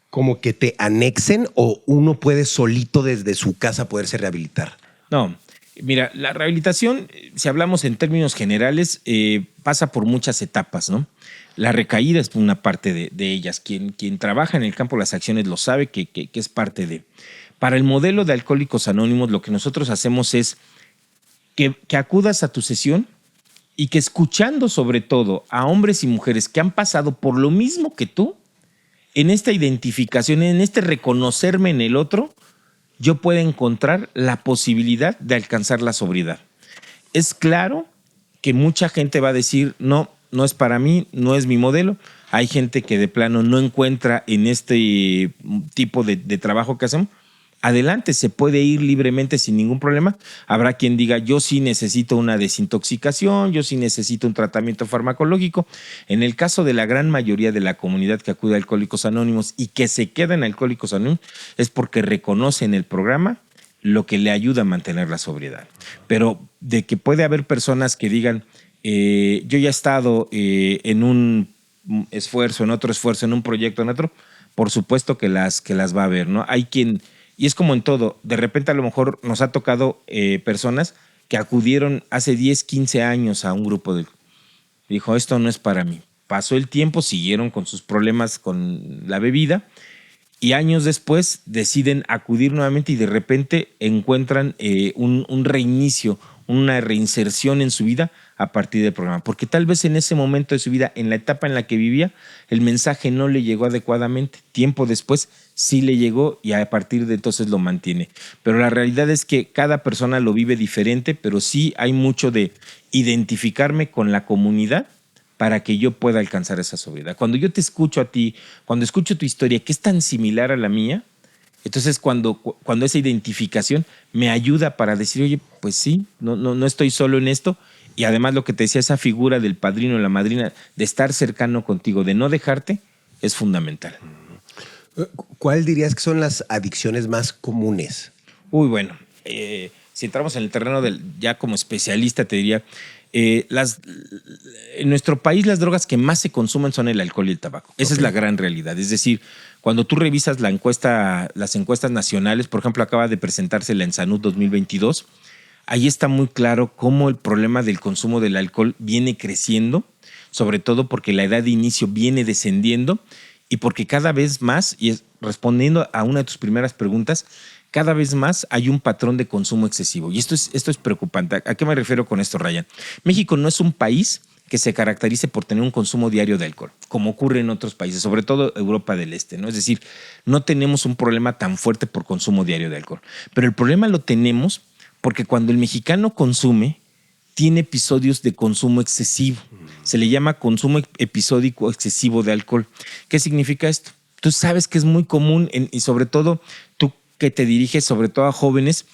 como que te anexen o uno puede solito desde su casa poderse rehabilitar. No, mira, la rehabilitación, si hablamos en términos generales, pasa por muchas etapas, ¿no? La recaída es una parte de ellas. Quien trabaja en el campo de las acciones lo sabe que es parte de. Para el modelo de Alcohólicos Anónimos, lo que nosotros hacemos es que acudas a tu sesión y que escuchando sobre todo a hombres y mujeres que han pasado por lo mismo que tú, en esta identificación, en este reconocerme en el otro, yo puedo encontrar la posibilidad de alcanzar la sobriedad. Es claro que mucha gente va a decir, no es para mí, no es mi modelo. Hay gente que de plano no encuentra en este tipo de trabajo que hacemos. Adelante, se puede ir libremente sin ningún problema. Habrá quien diga, yo sí necesito una desintoxicación, yo sí necesito un tratamiento farmacológico. En el caso de la gran mayoría de la comunidad que acude a Alcohólicos Anónimos y que se queda en Alcohólicos Anónimos es porque reconocen el programa lo que le ayuda a mantener la sobriedad. Pero de que puede haber personas que digan, yo ya he estado en un esfuerzo, en otro esfuerzo, en un proyecto, en otro, por supuesto que las va a haber, ¿no? Hay quien... Y es como en todo, de repente a lo mejor nos ha tocado personas que acudieron hace 10, 15 años a un grupo de... Dijo, esto no es para mí. Pasó el tiempo, siguieron con sus problemas con la bebida y años después deciden acudir nuevamente y de repente encuentran un reinicio, una reinserción en su vida a partir del programa, porque tal vez en ese momento de su vida, en la etapa en la que vivía, el mensaje no le llegó adecuadamente. Tiempo después sí le llegó y a partir de entonces lo mantiene. Pero la realidad es que cada persona lo vive diferente, pero sí hay mucho de identificarme con la comunidad para que yo pueda alcanzar esa sobriedad. Cuando yo te escucho a ti, cuando escucho tu historia, que es tan similar a la mía, entonces cuando esa identificación me ayuda para decir, oye, pues sí, no estoy solo en esto. Y además lo que te decía, esa figura del padrino o la madrina, de estar cercano contigo, de no dejarte, es fundamental. ¿Cuál dirías que son las adicciones más comunes? Uy, bueno, si entramos en el terreno del ya como especialista, te diría, en nuestro país las drogas que más se consumen son el alcohol y el tabaco. Esa es la gran realidad. Es decir, cuando tú revisas las encuestas nacionales, por ejemplo, acaba de presentarse la ENSANUD 2022, ahí está muy claro cómo el problema del consumo del alcohol viene creciendo, sobre todo porque la edad de inicio viene descendiendo y porque cada vez más, y respondiendo a una de tus primeras preguntas, cada vez más hay un patrón de consumo excesivo. Y esto es preocupante. ¿A qué me refiero con esto, Ryan? México no es un país que se caracterice por tener un consumo diario de alcohol, como ocurre en otros países, sobre todo Europa del Este, ¿no? Es decir, no tenemos un problema tan fuerte por consumo diario de alcohol. Pero el problema lo tenemos porque cuando el mexicano consume, tiene episodios de consumo excesivo. Se le llama consumo episódico excesivo de alcohol. ¿Qué significa esto? Tú sabes que es muy común, y sobre todo tú que te diriges sobre todo a jóvenes,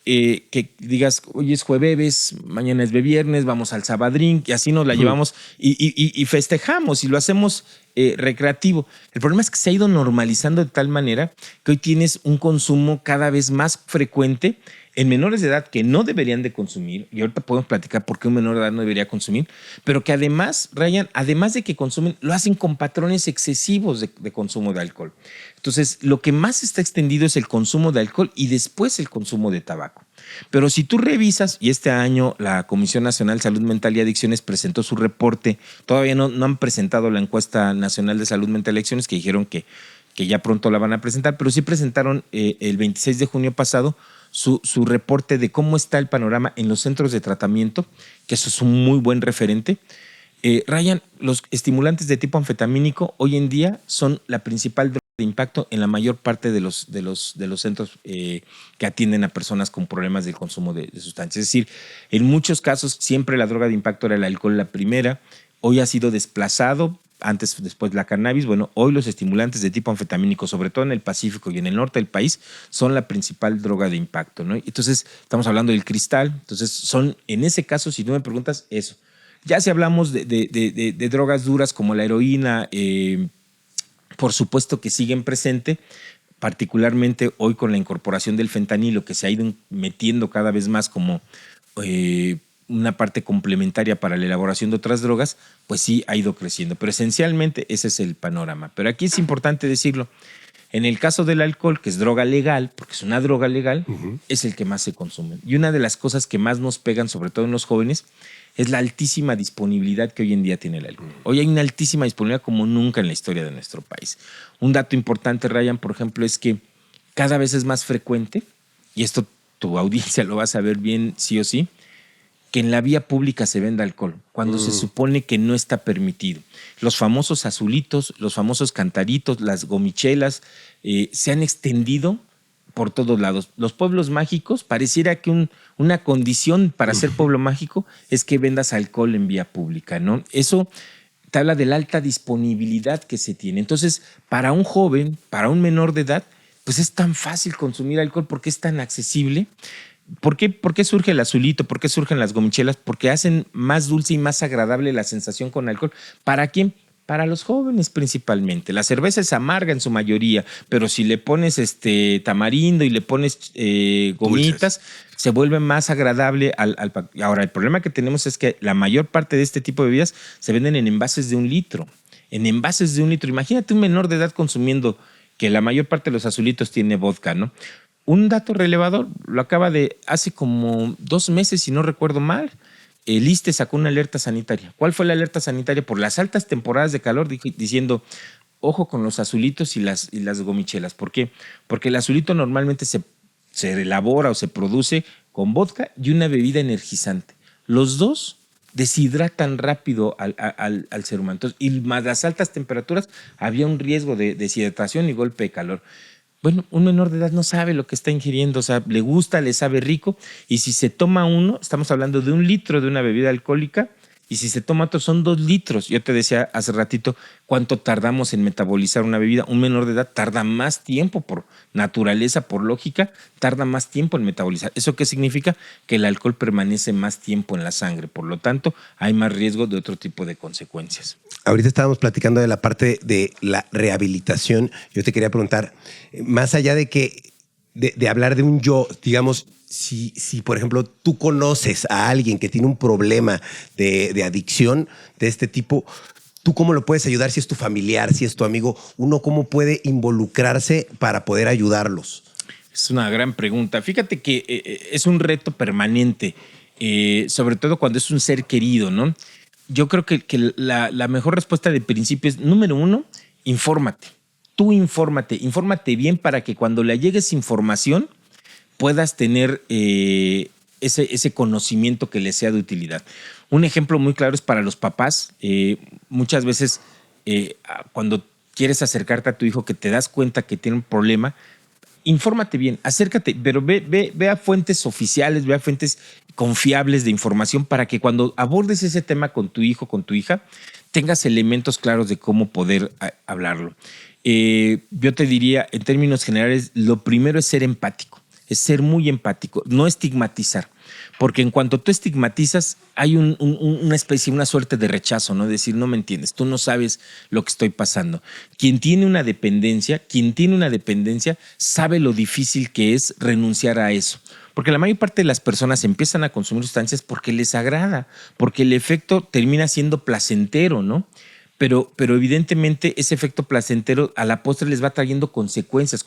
que digas, hoy es jueves, mañana es viernes, vamos al Sabadrín, y así nos la llevamos y festejamos y lo hacemos recreativo. El problema es que se ha ido normalizando de tal manera que hoy tienes un consumo cada vez más frecuente en menores de edad que no deberían de consumir, y ahorita podemos platicar por qué un menor de edad no debería consumir, pero que además, Ryan, además de que consumen, lo hacen con patrones excesivos de consumo de alcohol. Entonces, lo que más está extendido es el consumo de alcohol y después el consumo de tabaco. Pero si tú revisas, y este año la Comisión Nacional de Salud Mental y Adicciones presentó su reporte, todavía no han presentado la encuesta nacional de salud mental y adicciones, que dijeron que ya pronto la van a presentar, pero sí presentaron el 26 de junio pasado su reporte de cómo está el panorama en los centros de tratamiento, que eso es un muy buen referente. Ryan, los estimulantes de tipo anfetamínico hoy en día son la principal droga de impacto en la mayor parte de los centros que atienden a personas con problemas del consumo de sustancias. Es decir, en muchos casos siempre la droga de impacto era el alcohol la primera, hoy ha sido desplazado. Después la cannabis. Bueno, hoy los estimulantes de tipo anfetamínico, sobre todo en el Pacífico y en el norte del país, son la principal droga de impacto, ¿no? Entonces, estamos hablando del cristal. Entonces, son, en ese caso, si tú me preguntas, eso. Ya si hablamos de drogas duras como la heroína, por supuesto que siguen presente, particularmente hoy con la incorporación del fentanilo, que se ha ido metiendo cada vez más como una parte complementaria para la elaboración de otras drogas, pues sí ha ido creciendo. Pero esencialmente ese es el panorama. Pero aquí es importante decirlo, en el caso del alcohol, que es droga legal, porque es una droga legal, es el que más se consume. Y una de las cosas que más nos pegan, sobre todo en los jóvenes, es la altísima disponibilidad que hoy en día tiene el alcohol. Hoy hay una altísima disponibilidad como nunca en la historia de nuestro país. Un dato importante, Ryan, por ejemplo, es que cada vez es más frecuente, y esto tu audiencia lo va a saber bien sí o sí, que en la vía pública se venda alcohol, cuando se supone que no está permitido. Los famosos azulitos, los famosos cantaritos, las gomichelas, se han extendido por todos lados. Los pueblos mágicos, pareciera que una condición para ser pueblo mágico es que vendas alcohol en vía pública, ¿no? Eso te habla de la alta disponibilidad que se tiene. Entonces, para un joven, para un menor de edad, pues es tan fácil consumir alcohol porque es tan accesible. ¿Por qué surge el azulito? ¿Por qué surgen las gomichelas? Porque hacen más dulce y más agradable la sensación con alcohol. ¿Para quién? Para los jóvenes principalmente. La cerveza es amarga en su mayoría, pero si le pones tamarindo y le pones gomitas, se vuelve más agradable Ahora, el problema que tenemos es que la mayor parte de este tipo de bebidas se venden en envases de 1 litro. En envases de 1 litro. Imagínate un menor de edad consumiendo, que la mayor parte de los azulitos tiene vodka, ¿no? Un dato relevador, lo acaba de hace como 2 meses, si no recuerdo mal, el ISSSTE sacó una alerta sanitaria. ¿Cuál fue la alerta sanitaria? Por las altas temporadas de calor, diciendo, ojo con los azulitos y las gomichelas. ¿Por qué? Porque el azulito normalmente se elabora o se produce con vodka y una bebida energizante. Los dos deshidratan rápido al ser humano. Entonces, y más las altas temperaturas, había un riesgo de deshidratación y golpe de calor. Bueno, un menor de edad no sabe lo que está ingiriendo, o sea, le gusta, le sabe rico, y si se toma uno, estamos hablando de 1 litro de una bebida alcohólica, y si se toma otro son 2 litros. Yo te decía hace ratito cuánto tardamos en metabolizar una bebida. Un menor de edad tarda más tiempo por naturaleza, por lógica, tarda más tiempo en metabolizar. ¿Eso qué significa? Que el alcohol permanece más tiempo en la sangre, por lo tanto hay más riesgo de otro tipo de consecuencias. Ahorita estábamos platicando de la parte de la rehabilitación. Yo te quería preguntar, más allá de que de hablar de un yo, digamos, si por ejemplo tú conoces a alguien que tiene un problema de adicción de este tipo, ¿tú cómo lo puedes ayudar? Si es tu familiar, si es tu amigo, ¿uno cómo puede involucrarse para poder ayudarlos? Es una gran pregunta. Fíjate que es un reto permanente, sobre todo cuando es un ser querido, ¿no? Yo creo que la mejor respuesta de principio es, número 1, infórmate. Tú infórmate bien para que cuando le llegues información puedas tener ese conocimiento que le sea de utilidad. Un ejemplo muy claro es para los papás. Muchas veces cuando quieres acercarte a tu hijo que te das cuenta que tiene un problema, infórmate bien, acércate, pero ve a fuentes oficiales, ve a fuentes confiables de información para que cuando abordes ese tema con tu hijo, con tu hija, tengas elementos claros de cómo poder hablarlo. Yo te diría, en términos generales, lo primero es ser empático, es ser muy empático, no estigmatizar. Porque en cuanto tú estigmatizas, hay una especie, una suerte de rechazo, ¿no? Decir, no me entiendes, tú no sabes lo que estoy pasando. Quien tiene una dependencia sabe lo difícil que es renunciar a eso. Porque la mayor parte de las personas empiezan a consumir sustancias porque les agrada, porque el efecto termina siendo placentero, ¿no? Pero evidentemente ese efecto placentero a la postre les va trayendo consecuencias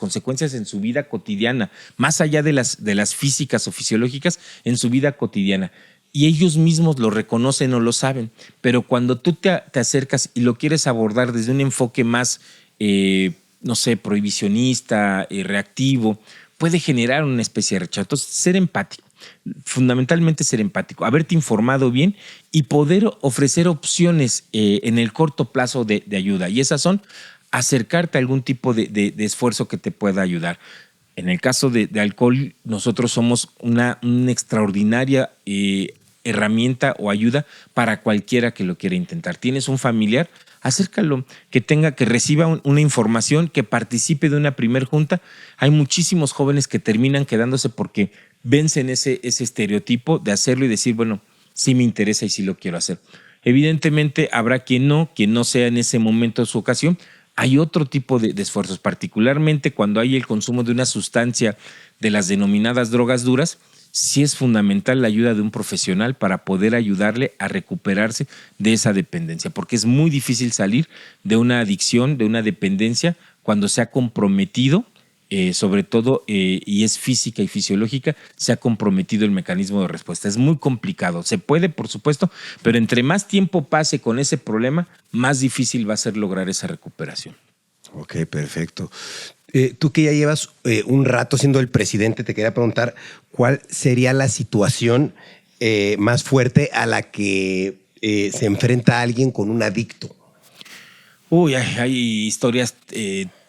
en su vida cotidiana, más allá de las físicas o fisiológicas, en su vida cotidiana. Y ellos mismos lo reconocen o lo saben, pero cuando tú te acercas y lo quieres abordar desde un enfoque más, no sé, prohibicionista, reactivo, puede generar una especie de rechazo. Entonces, ser empático. Fundamentalmente ser empático, haberte informado bien y poder ofrecer opciones en el corto plazo de ayuda. Y esas son acercarte a algún tipo de esfuerzo que te pueda ayudar. En el caso de alcohol, nosotros somos una extraordinaria herramienta o ayuda para cualquiera que lo quiera intentar. ¿Tienes un familiar? Acércalo, que reciba una información, que participe de una primer junta. Hay muchísimos jóvenes que terminan quedándose porque vencen ese estereotipo de hacerlo y decir, bueno, sí me interesa y sí lo quiero hacer. Evidentemente habrá quien no sea en ese momento su ocasión. Hay otro tipo de esfuerzos, particularmente cuando hay el consumo de una sustancia de las denominadas drogas duras. Sí es fundamental la ayuda de un profesional para poder ayudarle a recuperarse de esa dependencia, porque es muy difícil salir de una adicción, de una dependencia, cuando se ha comprometido, sobre todo, y es física y fisiológica, se ha comprometido el mecanismo de respuesta. Es muy complicado. Se puede, por supuesto, pero entre más tiempo pase con ese problema, más difícil va a ser lograr esa recuperación. Ok, perfecto. Tú que ya llevas un rato siendo el presidente, te quería preguntar cuál sería la situación más fuerte a la que se enfrenta alguien con un adicto. Uy, hay historias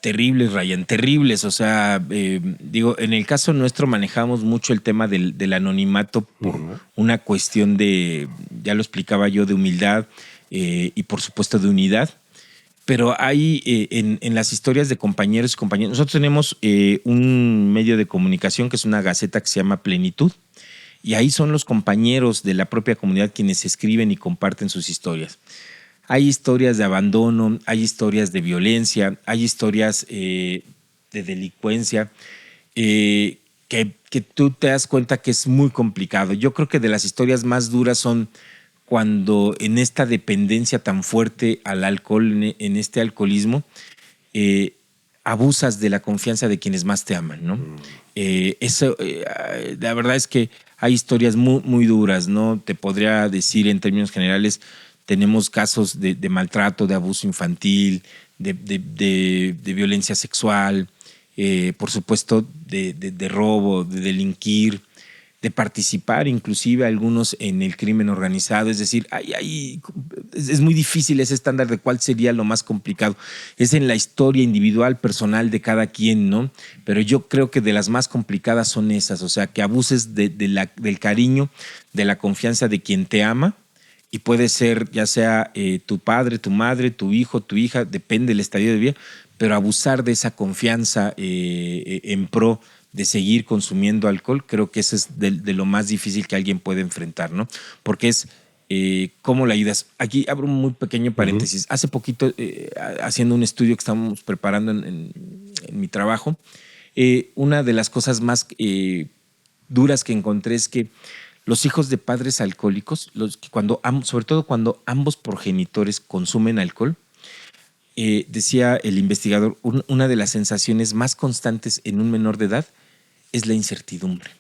terribles, Ryan, terribles. O sea, digo, en el caso nuestro manejamos mucho el tema del anonimato por una cuestión de, ya lo explicaba yo, de humildad y por supuesto de unidad. Pero hay en las historias de compañeros y compañeras, nosotros tenemos un medio de comunicación que es una gaceta que se llama Plenitud, y ahí son los compañeros de la propia comunidad quienes escriben y comparten sus historias. Hay historias de abandono, hay historias de violencia, hay historias de delincuencia, que tú te das cuenta que es muy complicado. Yo creo que de las historias más duras son cuando en esta dependencia tan fuerte al alcohol, en este alcoholismo, abusas de la confianza de quienes más te aman, ¿no? La verdad es que hay historias muy, muy duras, ¿no? Te podría decir en términos generales, tenemos casos de maltrato, de abuso infantil, de violencia sexual, por supuesto de robo, de delinquir, de participar inclusive algunos en el crimen organizado. Es decir, es muy difícil ese estándar de cuál sería lo más complicado. Es en la historia individual, personal de cada quien, ¿no? Pero yo creo que de las más complicadas son esas, o sea, que abuses del cariño, de la confianza de quien te ama, y puede ser ya sea tu padre, tu madre, tu hijo, tu hija, depende del estadio de vida, pero abusar de esa confianza en pro de seguir consumiendo alcohol, creo que eso es de lo más difícil que alguien puede enfrentar, ¿no? Porque es cómo le ayudas. Aquí abro un muy pequeño paréntesis. Hace poquito, haciendo un estudio que estamos preparando en mi trabajo, una de las cosas más duras que encontré es que los hijos de padres alcohólicos, sobre todo cuando ambos progenitores consumen alcohol, decía el investigador, una de las sensaciones más constantes en un menor de edad es la incertidumbre.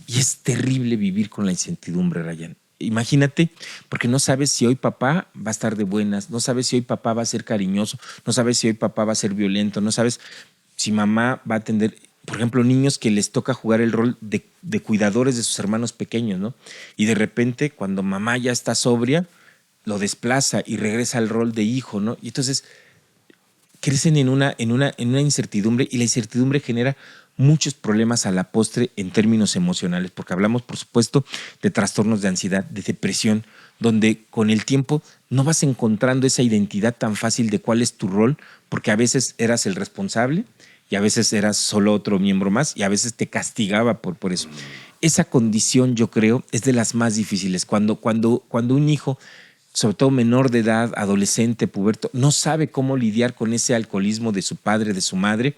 Y es terrible vivir con la incertidumbre, Ryan. Imagínate, porque no sabes si hoy papá va a estar de buenas, no sabes si hoy papá va a ser cariñoso, no sabes si hoy papá va a ser violento, no sabes si mamá va a atender. Por ejemplo, niños que les toca jugar el rol de cuidadores de sus hermanos pequeños, ¿no? Y de repente, cuando mamá ya está sobria, lo desplaza y regresa al rol de hijo, ¿no? Y entonces crecen en una incertidumbre, y la incertidumbre genera muchos problemas a la postre en términos emocionales, porque hablamos, por supuesto, de trastornos de ansiedad, de depresión, donde con el tiempo no vas encontrando esa identidad tan fácil de cuál es tu rol, porque a veces eras el responsable y a veces eras solo otro miembro más, y a veces te castigaba por eso. Esa condición, yo creo, es de las más difíciles. Cuando un hijo, sobre todo menor de edad, adolescente, puberto, no sabe cómo lidiar con ese alcoholismo de su padre, de su madre,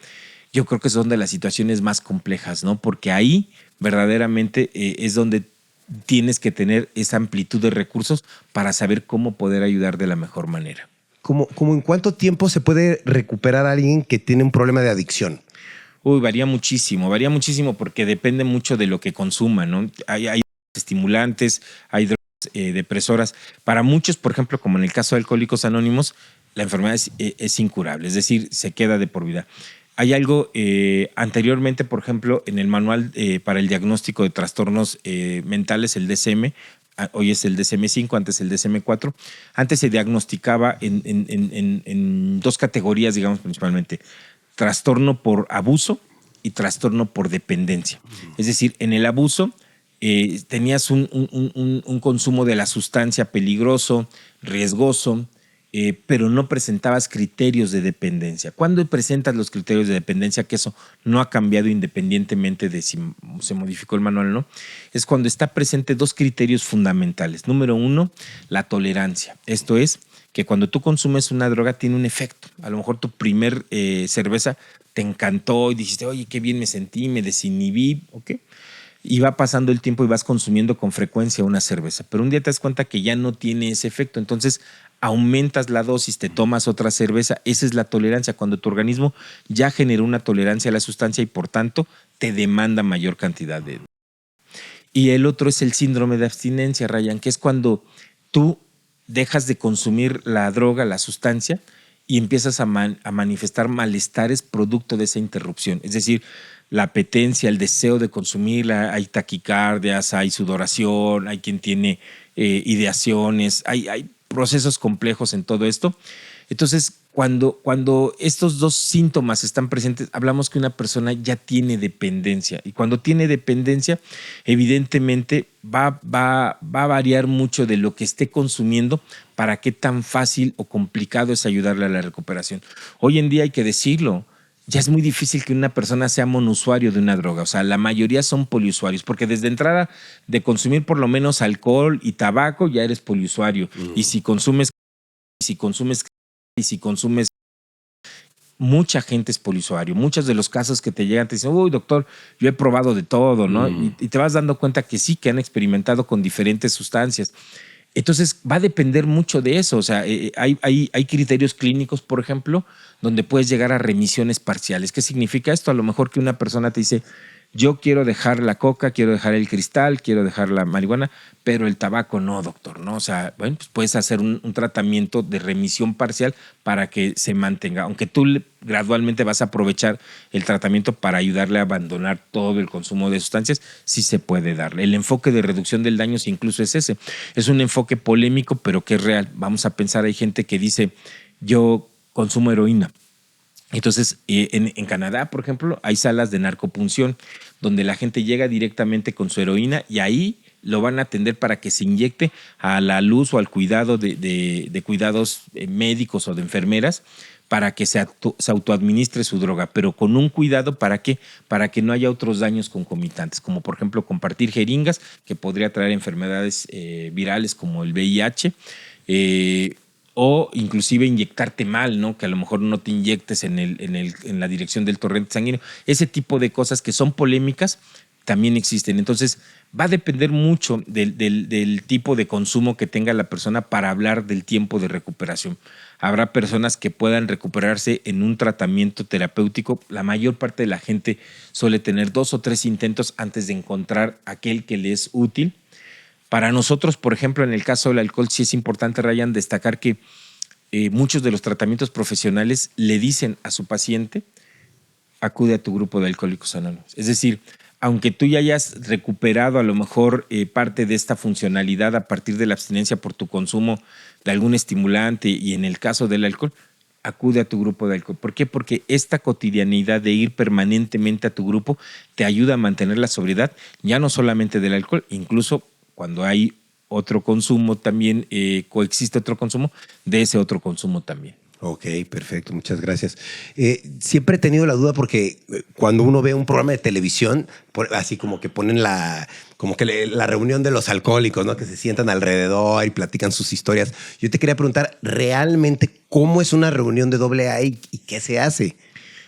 yo creo que son de las situaciones más complejas, ¿no? Porque ahí verdaderamente es donde tienes que tener esa amplitud de recursos para saber cómo poder ayudar de la mejor manera. ¿Cómo en cuánto tiempo se puede recuperar a alguien que tiene un problema de adicción? Varía muchísimo porque depende mucho de lo que consuma, ¿no? Hay estimulantes, hay drogas depresoras. Para muchos, por ejemplo, como en el caso de Alcohólicos Anónimos, la enfermedad es incurable, es decir, se queda de por vida. Hay algo anteriormente, por ejemplo, en el manual para el diagnóstico de trastornos mentales, el DSM, hoy es el DSM-5, antes el DSM-4. Antes se diagnosticaba en dos categorías, digamos, principalmente: trastorno por abuso y trastorno por dependencia. Es decir, en el abuso tenías un consumo de la sustancia peligroso, riesgoso, pero no presentabas criterios de dependencia. ¿Cuándo presentas los criterios de dependencia? Que eso no ha cambiado independientemente de si se modificó el manual o no. Es cuando está presente dos criterios fundamentales. Número uno, la tolerancia. Esto es que cuando tú consumes una droga tiene un efecto. A lo mejor tu primer cerveza te encantó y dijiste, oye, qué bien me sentí, me desinhibí, ¿ok? Y va pasando el tiempo y vas consumiendo con frecuencia una cerveza. Pero un día te das cuenta que ya no tiene ese efecto. Entonces aumentas la dosis, te tomas otra cerveza. Esa es la tolerancia, cuando tu organismo ya generó una tolerancia a la sustancia y por tanto te demanda mayor cantidad de. Y el otro es el síndrome de abstinencia, Ryan, que es cuando tú dejas de consumir la droga, la sustancia, y empiezas a manifestar malestares producto de esa interrupción. Es decir, la apetencia, el deseo de consumirla, hay taquicardias, hay sudoración, hay quien tiene ideaciones, hay procesos complejos en todo esto. Entonces, cuando estos dos síntomas están presentes, hablamos que una persona ya tiene dependencia. Y cuando tiene dependencia, evidentemente va a variar mucho de lo que esté consumiendo para qué tan fácil o complicado es ayudarle a la recuperación. Hoy en día, hay que decirlo, ya es muy difícil que una persona sea monusuario de una droga. O sea, la mayoría son poliusuarios, porque desde entrada de consumir por lo menos alcohol y tabaco ya eres poliusuario. Y si consumes, mucha gente es poliusuario. Muchos de los casos que te llegan te dicen, uy, doctor, yo he probado de todo, ¿no? Y te vas dando cuenta que sí, que han experimentado con diferentes sustancias. Entonces va a depender mucho de eso. O sea, hay criterios clínicos, por ejemplo, donde puedes llegar a remisiones parciales. ¿Qué significa esto? A lo mejor que una persona te dice, yo quiero dejar la coca, quiero dejar el cristal, quiero dejar la marihuana, pero el tabaco no, doctor, ¿no? O sea, bueno, pues puedes hacer un tratamiento de remisión parcial para que se mantenga, aunque tú gradualmente vas a aprovechar el tratamiento para ayudarle a abandonar todo el consumo de sustancias, sí se puede darle. El enfoque de reducción del daño incluso es ese. Es un enfoque polémico, pero que es real. Vamos a pensar, hay gente que dice, yo consumo heroína. Entonces, en Canadá, por ejemplo, hay salas de narcopunción donde la gente llega directamente con su heroína y ahí lo van a atender para que se inyecte a la luz o al cuidado de cuidados médicos o de enfermeras para que se autoadministre su droga, pero con un cuidado para que no haya otros daños concomitantes, como por ejemplo compartir jeringas que podría traer enfermedades virales como el VIH, o inclusive inyectarte mal, ¿no? Que a lo mejor no te inyectes en la dirección del torrente sanguíneo. Ese tipo de cosas que son polémicas también existen. Entonces, va a depender mucho del tipo de consumo que tenga la persona para hablar del tiempo de recuperación. Habrá personas que puedan recuperarse en un tratamiento terapéutico. La mayor parte de la gente suele tener 2 o 3 intentos antes de encontrar aquel que le es útil. Para nosotros, por ejemplo, en el caso del alcohol, sí es importante, Ryan, destacar que muchos de los tratamientos profesionales le dicen a su paciente, acude a tu grupo de Alcohólicos Anónimos. Es decir, aunque tú ya hayas recuperado a lo mejor parte de esta funcionalidad a partir de la abstinencia por tu consumo de algún estimulante y en el caso del alcohol, acude a tu grupo de alcohol. ¿Por qué? Porque esta cotidianidad de ir permanentemente a tu grupo te ayuda a mantener la sobriedad, ya no solamente del alcohol, incluso cuando hay otro consumo también, coexiste otro consumo, de ese otro consumo también. Ok, perfecto, muchas gracias. Siempre he tenido la duda porque cuando uno ve un programa de televisión, así como que ponen la reunión de los alcohólicos, ¿no? Que se sientan alrededor y platican sus historias. Yo te quería preguntar, ¿realmente cómo es una reunión de AA y qué se hace?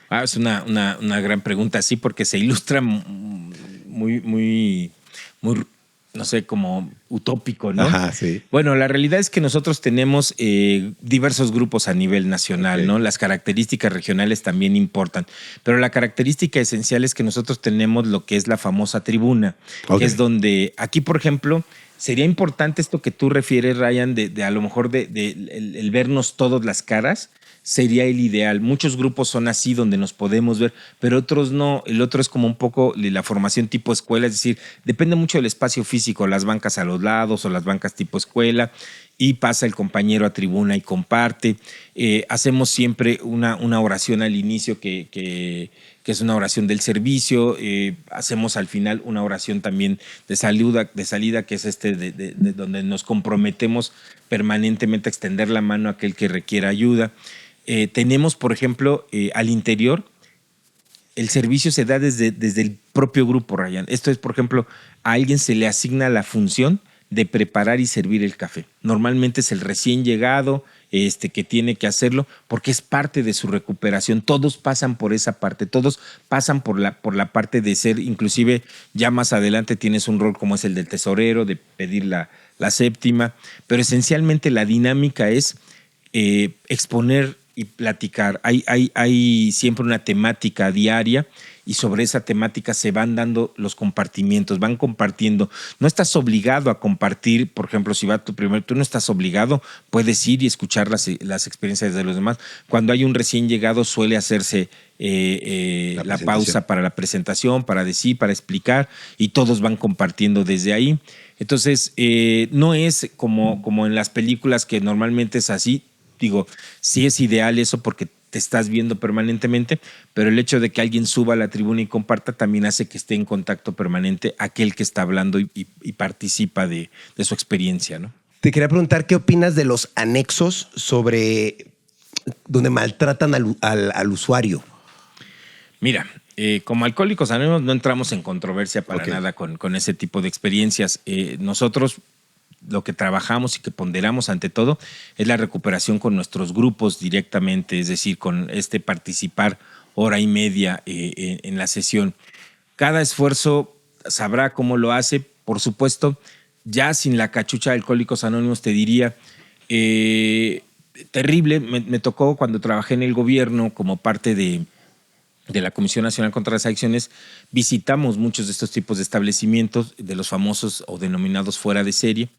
Es una gran pregunta, sí, porque se ilustra muy, no sé, como utópico, ¿no? Ajá, sí. Bueno, la realidad es que nosotros tenemos diversos grupos a nivel nacional, okay, ¿no? Las características regionales también importan, pero la característica esencial es que nosotros tenemos lo que es la famosa tribuna, okay, que es donde aquí, por ejemplo, sería importante esto que tú refieres, Ryan, de a lo mejor el vernos todas las caras. Sería el ideal. Muchos grupos son así donde nos podemos ver, pero otros no. El otro es como un poco la formación tipo escuela, es decir, depende mucho del espacio físico, las bancas a los lados o las bancas tipo escuela, y pasa el compañero a tribuna y comparte. Hacemos siempre una oración al inicio que es una oración del servicio. Hacemos al final una oración también de salida, que es de donde nos comprometemos permanentemente a extender la mano a aquel que requiera ayuda. Tenemos, por ejemplo, al interior, el servicio se da desde el propio grupo, Ryan. Esto es, por ejemplo, a alguien se le asigna la función de preparar y servir el café. Normalmente es el recién llegado que tiene que hacerlo porque es parte de su recuperación. Todos pasan por esa parte, todos pasan por la parte de ser, inclusive ya más adelante tienes un rol como es el del tesorero, de pedir la séptima, pero esencialmente la dinámica es exponer y platicar. Hay siempre una temática diaria y sobre esa temática se van dando los compartimientos, van compartiendo. No estás obligado a compartir, por ejemplo, si va tu primero, tú no estás obligado, puedes ir y escuchar las experiencias de los demás. Cuando hay un recién llegado suele hacerse la pausa para la presentación, para decir, para explicar, y todos van compartiendo desde ahí. Entonces, no es como en las películas que normalmente es así. Digo, sí es ideal eso porque te estás viendo permanentemente, pero el hecho de que alguien suba a la tribuna y comparta también hace que esté en contacto permanente aquel que está hablando y participa de su experiencia, ¿no? Te quería preguntar, ¿qué opinas de los anexos sobre donde maltratan al usuario? Mira, como Alcohólicos Anónimos no entramos en controversia para nada con ese tipo de experiencias. Nosotros lo que trabajamos y que ponderamos ante todo es la recuperación con nuestros grupos directamente, es decir, con participar hora y media en la sesión. Cada esfuerzo sabrá cómo lo hace, por supuesto, ya sin la cachucha de Alcohólicos Anónimos te diría, terrible, me tocó cuando trabajé en el gobierno como parte de de la Comisión Nacional contra las Adicciones, visitamos muchos de estos tipos de establecimientos, de los famosos o denominados fuera de serie.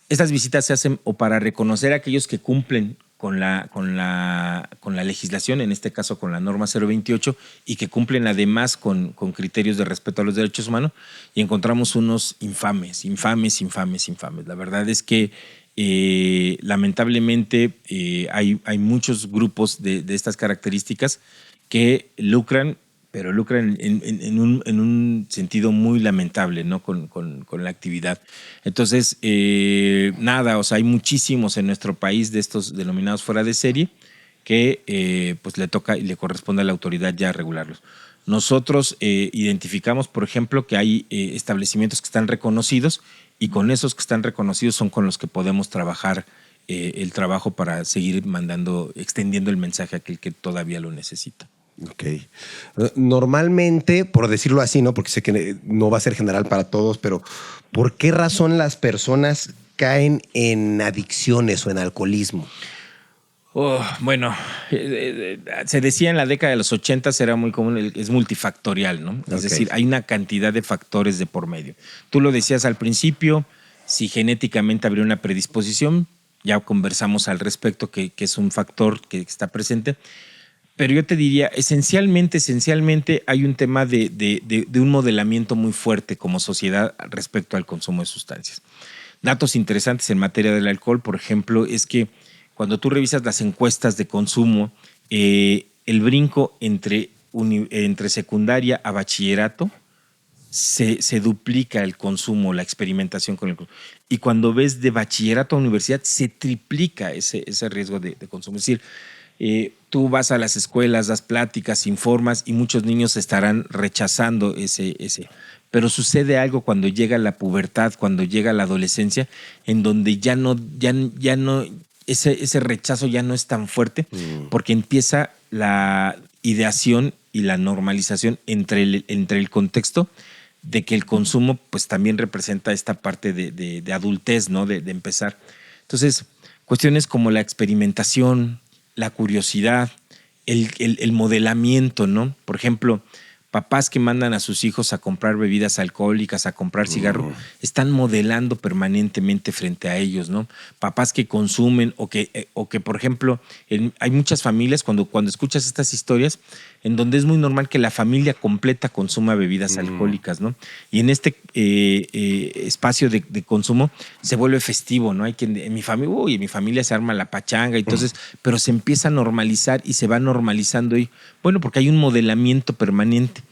Estas visitas se hacen o para reconocer a aquellos que cumplen con la legislación, en este caso con la norma 028, y que cumplen además con criterios de respeto a los derechos humanos, y encontramos unos infames. La verdad es que lamentablemente hay muchos grupos de estas características que lucran, pero lucran en un sentido muy lamentable, ¿no? con la actividad. Entonces, o sea, hay muchísimos en nuestro país de estos denominados fuera de serie que pues le toca y le corresponde a la autoridad ya regularlos. Nosotros identificamos, por ejemplo, que hay establecimientos que están reconocidos, y con esos que están reconocidos son con los que podemos trabajar el trabajo para seguir extendiendo el mensaje a aquel que todavía lo necesita. Ok. Normalmente, por decirlo así, ¿no? Porque sé que no va a ser general para todos, pero ¿por qué razón las personas caen en adicciones o en alcoholismo? Bueno, se decía en la década de los 80, era muy común, es multifactorial, ¿no? Es decir, hay una cantidad de factores de por medio. Tú lo decías al principio, si genéticamente habría una predisposición, ya conversamos al respecto que es un factor que está presente. Pero yo te diría, esencialmente hay un tema de un modelamiento muy fuerte como sociedad respecto al consumo de sustancias. Datos interesantes en materia del alcohol, por ejemplo, es que cuando tú revisas las encuestas de consumo, el brinco entre secundaria a bachillerato se duplica el consumo, la experimentación con el consumo. Y cuando ves de bachillerato a universidad, se triplica ese riesgo de consumo. Es decir, tú vas a las escuelas, das pláticas, informas y muchos niños estarán rechazando ese. Pero sucede algo cuando llega la pubertad, cuando llega la adolescencia, en donde ya no ese rechazo ya no es tan fuerte, porque empieza la ideación y la normalización entre el contexto de que el consumo pues también representa esta parte de adultez, ¿no? De empezar. Entonces, cuestiones como la experimentación, la curiosidad, el modelamiento, ¿no? Por ejemplo, papás que mandan a sus hijos a comprar bebidas alcohólicas, a comprar cigarro, están modelando permanentemente frente a ellos, ¿no? Papás que consumen o que por ejemplo, hay muchas familias, cuando escuchas estas historias, en donde es muy normal que la familia completa consuma bebidas alcohólicas, ¿no? Y en este espacio de consumo se vuelve festivo, ¿no? Hay quien en mi familia se arma la pachanga, entonces, pero se empieza a normalizar y se va normalizando, y bueno, porque hay un modelamiento permanente.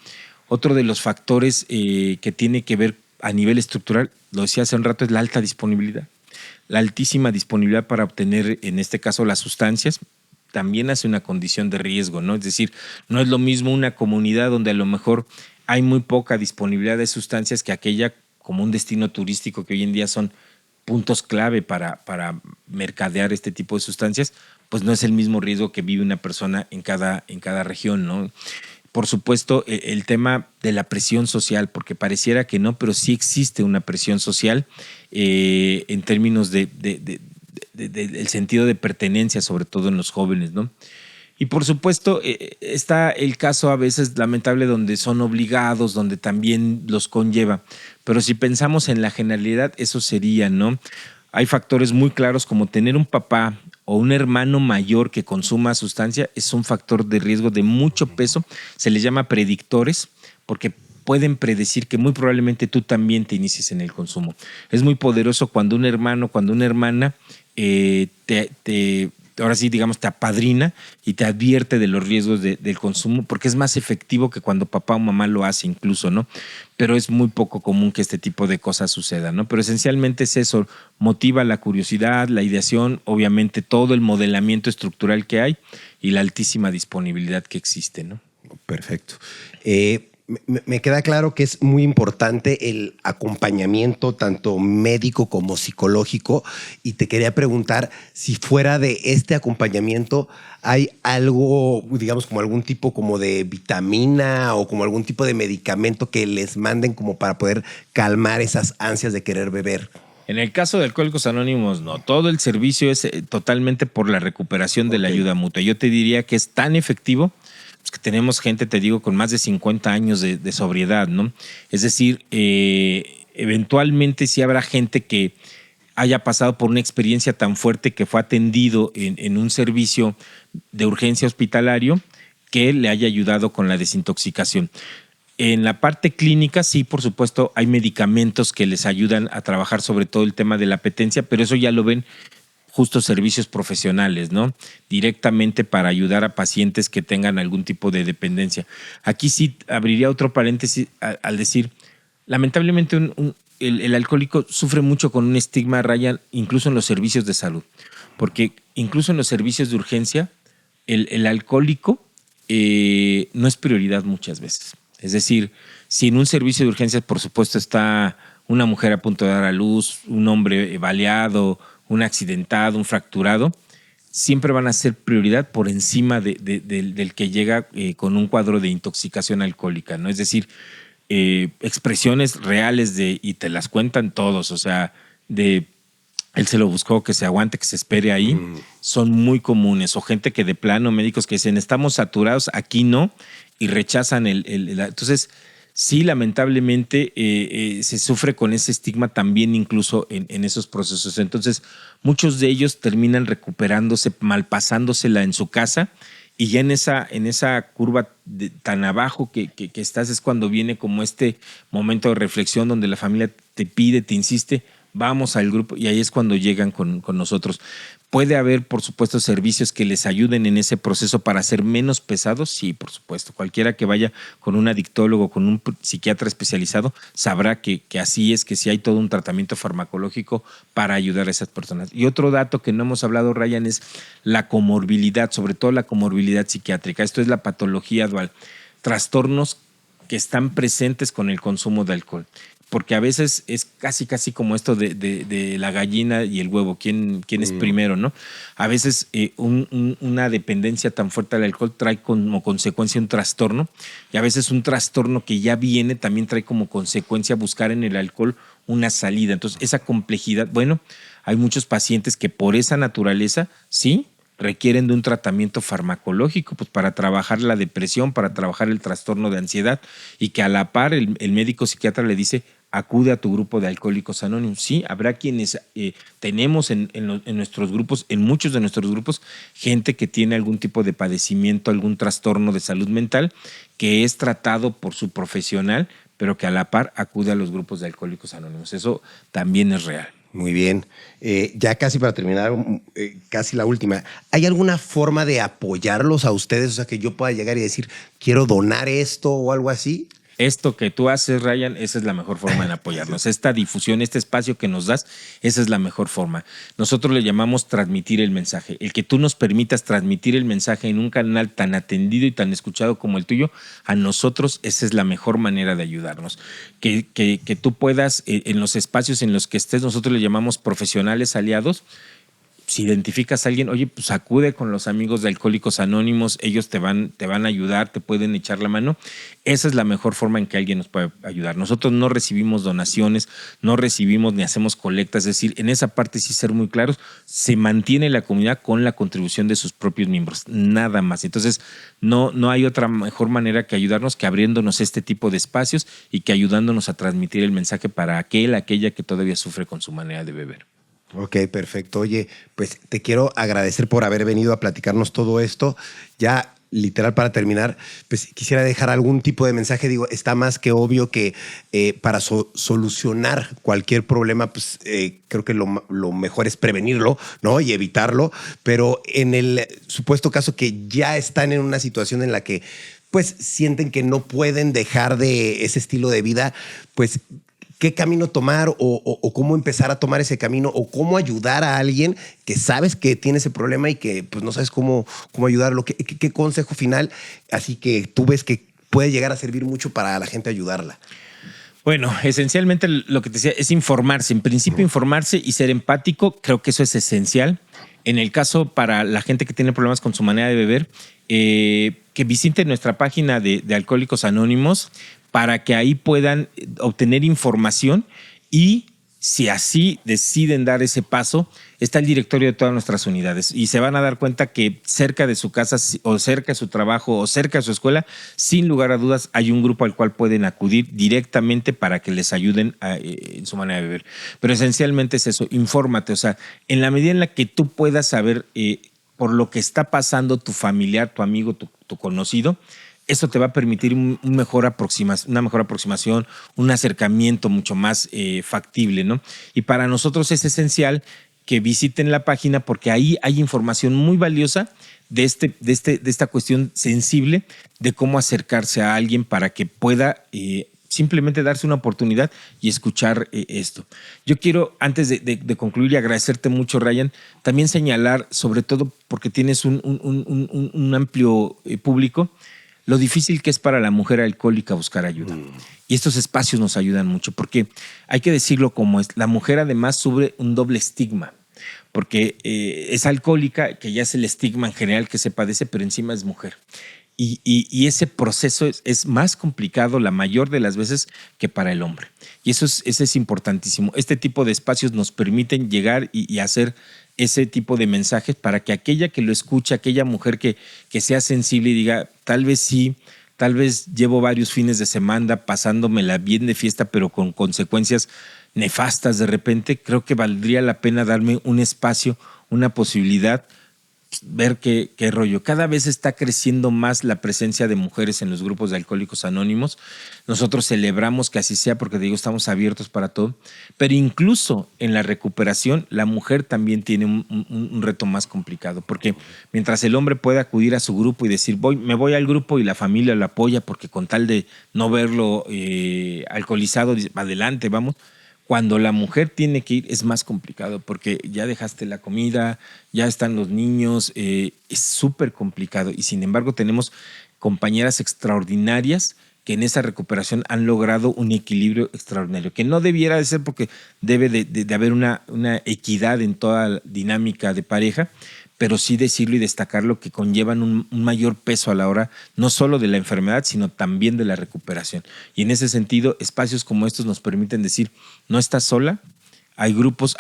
Otro de los factores que tiene que ver a nivel estructural, lo decía hace un rato, es la alta disponibilidad. La altísima disponibilidad para obtener, en este caso, las sustancias, también hace una condición de riesgo, ¿no? Es decir, no es lo mismo una comunidad donde a lo mejor hay muy poca disponibilidad de sustancias que aquella como un destino turístico, que hoy en día son puntos clave para mercadear este tipo de sustancias, pues no es el mismo riesgo que vive una persona en cada región, ¿no? Por supuesto, el tema de la presión social, porque pareciera que no, pero sí existe una presión social en términos del sentido de pertenencia, sobre todo en los jóvenes, ¿no? Y por supuesto, está el caso a veces lamentable donde son obligados, donde también los conlleva. Pero si pensamos en la generalidad, eso sería, ¿no? Hay factores muy claros como tener un papá o un hermano mayor que consuma sustancia, es un factor de riesgo de mucho peso. Se les llama predictores porque pueden predecir que muy probablemente tú también te inicies en el consumo. Es muy poderoso cuando un hermano, cuando una hermana ahora sí, digamos, te apadrina y te advierte de los riesgos del consumo, porque es más efectivo que cuando papá o mamá lo hace incluso, ¿no? Pero es muy poco común que este tipo de cosas sucedan, ¿no? Pero esencialmente es eso, motiva la curiosidad, la ideación, obviamente todo el modelamiento estructural que hay y la altísima disponibilidad que existe, ¿no? Perfecto. Me queda claro que es muy importante el acompañamiento tanto médico como psicológico, y te quería preguntar si fuera de este acompañamiento hay algo, digamos, como algún tipo como de vitamina o como algún tipo de medicamento que les manden como para poder calmar esas ansias de querer beber. En el caso de Alcohólicos Anónimos, no. Todo el servicio es totalmente por la recuperación de la ayuda mutua. Yo te diría que es tan efectivo pues que tenemos gente, te digo, con más de 50 años de sobriedad, ¿no? Es decir, eventualmente sí habrá gente que haya pasado por una experiencia tan fuerte que fue atendido en un servicio de urgencia hospitalario que le haya ayudado con la desintoxicación. En la parte clínica, sí, por supuesto, hay medicamentos que les ayudan a trabajar sobre todo el tema de la apetencia, pero eso ya lo ven justo servicios profesionales, ¿no? Directamente para ayudar a pacientes que tengan algún tipo de dependencia. Aquí sí abriría otro paréntesis al decir, lamentablemente el alcohólico sufre mucho con un estigma, Ryan, incluso en los servicios de salud, porque incluso en los servicios de urgencia, el alcohólico no es prioridad muchas veces. Es decir, si en un servicio de urgencias, por supuesto, está una mujer a punto de dar a luz, un hombre baleado, un accidentado, un fracturado, siempre van a ser prioridad por encima del que llega con un cuadro de intoxicación alcohólica, ¿no? Es decir, expresiones reales y te las cuentan todos, o sea, de él se lo buscó, que se aguante, que se espere ahí, son muy comunes. O gente que de plano, médicos que dicen, estamos saturados, aquí no, y rechazan entonces, sí, lamentablemente se sufre con ese estigma también incluso en esos procesos. Entonces, muchos de ellos terminan recuperándose, malpasándosela en su casa, y ya en esa curva tan abajo que estás es cuando viene como este momento de reflexión donde la familia te pide, te insiste, vamos al grupo, y ahí es cuando llegan con nosotros. ¿Puede haber, por supuesto, servicios que les ayuden en ese proceso para ser menos pesados? Sí, por supuesto. Cualquiera que vaya con un adictólogo, con un psiquiatra especializado, sabrá que así es, que sí hay todo un tratamiento farmacológico para ayudar a esas personas. Y otro dato que no hemos hablado, Ryan, es la comorbilidad, sobre todo la comorbilidad psiquiátrica. Esto es la patología dual. Trastornos que están presentes con el consumo de alcohol. Porque a veces es casi como esto de la gallina y el huevo, ¿quién es primero, no? A veces una dependencia tan fuerte al alcohol trae como consecuencia un trastorno, y a veces un trastorno que ya viene también trae como consecuencia buscar en el alcohol una salida. Entonces, esa complejidad, bueno, hay muchos pacientes que por esa naturaleza, sí, requieren de un tratamiento farmacológico, pues para trabajar la depresión, para trabajar el trastorno de ansiedad, y que a la par el médico psiquiatra le dice, acude a tu grupo de Alcohólicos Anónimos. Sí, habrá quienes tenemos en nuestros grupos, en muchos de nuestros grupos, gente que tiene algún tipo de padecimiento, algún trastorno de salud mental, que es tratado por su profesional, pero que a la par acude a los grupos de Alcohólicos Anónimos. Eso también es real. Muy bien. Ya casi para terminar, casi la última. ¿Hay alguna forma de apoyarlos a ustedes? O sea, que yo pueda llegar y decir, quiero donar esto o algo así. Esto que tú haces, Ryan, esa es la mejor forma de apoyarnos. Esta difusión, este espacio que nos das, esa es la mejor forma. Nosotros le llamamos transmitir el mensaje. El que tú nos permitas transmitir el mensaje en un canal tan atendido y tan escuchado como el tuyo, a nosotros esa es la mejor manera de ayudarnos. Que tú puedas, en los espacios en los que estés, nosotros le llamamos profesionales aliados. Si identificas a alguien, oye, pues acude con los amigos de Alcohólicos Anónimos, ellos te van a ayudar, te pueden echar la mano. Esa es la mejor forma en que alguien nos puede ayudar. Nosotros no recibimos donaciones, no recibimos ni hacemos colectas, es decir, en esa parte sí ser muy claros, se mantiene la comunidad con la contribución de sus propios miembros, nada más. Entonces, no hay otra mejor manera que ayudarnos que abriéndonos este tipo de espacios y que ayudándonos a transmitir el mensaje para aquella que todavía sufre con su manera de beber. Ok, perfecto. Oye, pues te quiero agradecer por haber venido a platicarnos todo esto. Ya literal para terminar, pues quisiera dejar algún tipo de mensaje. Digo, está más que obvio que para solucionar cualquier problema, pues creo que lo mejor es prevenirlo, ¿no? Y evitarlo. Pero en el supuesto caso que ya están en una situación en la que pues sienten que no pueden dejar de ese estilo de vida, pues qué camino tomar o cómo empezar a tomar ese camino o cómo ayudar a alguien que sabes que tiene ese problema y que pues no sabes cómo ayudarlo. ¿Qué consejo final? Así que tú ves que puede llegar a servir mucho para la gente ayudarla. Bueno, esencialmente lo que te decía es informarse. En principio, informarse y ser empático. Creo que eso es esencial. En el caso para la gente que tiene problemas con su manera de beber, que visiten nuestra página de Alcohólicos Anónimos para que ahí puedan obtener información y Si así deciden dar ese paso, está el directorio de todas nuestras unidades y se van a dar cuenta que cerca de su casa o cerca de su trabajo o cerca de su escuela, sin lugar a dudas, hay un grupo al cual pueden acudir directamente para que les ayuden en su manera de vivir. Pero esencialmente es eso, infórmate, o sea, en la medida en la que tú puedas saber por lo que está pasando tu familiar, tu amigo, tu conocido, eso te va a permitir una mejor aproximación, un acercamiento mucho más factible, ¿no? Y para nosotros es esencial que visiten la página porque ahí hay información muy valiosa de esta cuestión sensible de cómo acercarse a alguien para que pueda simplemente darse una oportunidad y escuchar esto. Yo quiero, antes de concluir y agradecerte mucho, Ryan, también señalar, sobre todo porque tienes un amplio público, lo difícil que es para la mujer alcohólica buscar ayuda. Y estos espacios nos ayudan mucho porque hay que decirlo como es. La mujer además sufre un doble estigma porque es alcohólica, que ya es el estigma en general que se padece, pero encima es mujer. Y ese proceso es más complicado la mayor de las veces que para el hombre. Y eso es importantísimo. Este tipo de espacios nos permiten llegar y hacer ese tipo de mensajes para que aquella que lo escucha, aquella mujer que sea sensible y diga, tal vez sí, tal vez llevo varios fines de semana pasándomela bien de fiesta, pero con consecuencias nefastas de repente, creo que valdría la pena darme un espacio, una posibilidad, ver qué rollo. Cada vez está creciendo más la presencia de mujeres en los grupos de Alcohólicos Anónimos. Nosotros celebramos que así sea porque, digo, estamos abiertos para todo. Pero incluso en la recuperación, la mujer también tiene un reto más complicado. Porque mientras el hombre puede acudir a su grupo y decir, me voy al grupo y la familia lo apoya porque con tal de no verlo alcoholizado, dice, adelante, vamos. Cuando la mujer tiene que ir es más complicado porque ya dejaste la comida, ya están los niños, es súper complicado y sin embargo tenemos compañeras extraordinarias que en esa recuperación han logrado un equilibrio extraordinario, que no debiera de ser porque debe de haber una equidad en toda la dinámica de pareja, pero sí decirlo y destacarlo que conllevan un mayor peso a la hora no solo de la enfermedad, sino también de la recuperación. Y en ese sentido, espacios como estos nos permiten decir, no estás sola, hay grupos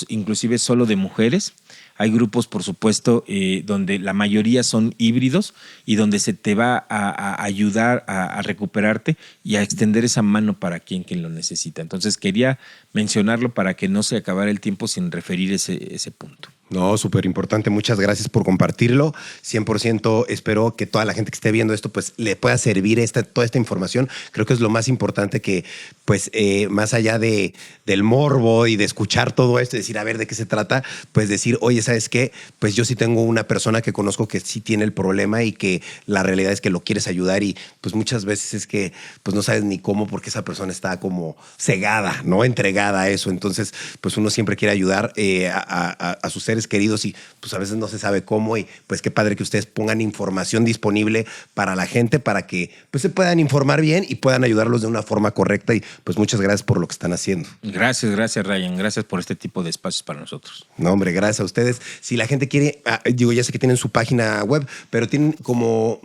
inclusive solo de mujeres, hay grupos, por supuesto, donde la mayoría son híbridos y donde se te va a ayudar a recuperarte y a extender esa mano para quien lo necesita. Entonces, quería mencionarlo para que no se acabara el tiempo sin referir ese punto. No, súper importante. Muchas gracias por compartirlo. 100% espero que toda la gente que esté viendo esto pues le pueda servir toda esta información. Creo que es lo más importante que pues más allá del morbo y de escuchar todo esto y decir a ver de qué se trata, pues decir, oye, ¿sabes qué? Pues yo sí tengo una persona que conozco que sí tiene el problema y que la realidad es que lo quieres ayudar y pues muchas veces es que pues no sabes ni cómo porque esa persona está como cegada, ¿no? Entregada a eso. Entonces pues uno siempre quiere ayudar a sus seres queridos y pues a veces no se sabe cómo y pues qué padre que ustedes pongan información disponible para la gente para que pues se puedan informar bien y puedan ayudarlos de una forma correcta y pues muchas gracias por lo que están haciendo. Gracias Ryan, gracias por este tipo de espacios para nosotros. No hombre, gracias a ustedes. Si la gente quiere, ya sé que tienen su página web, pero tienen como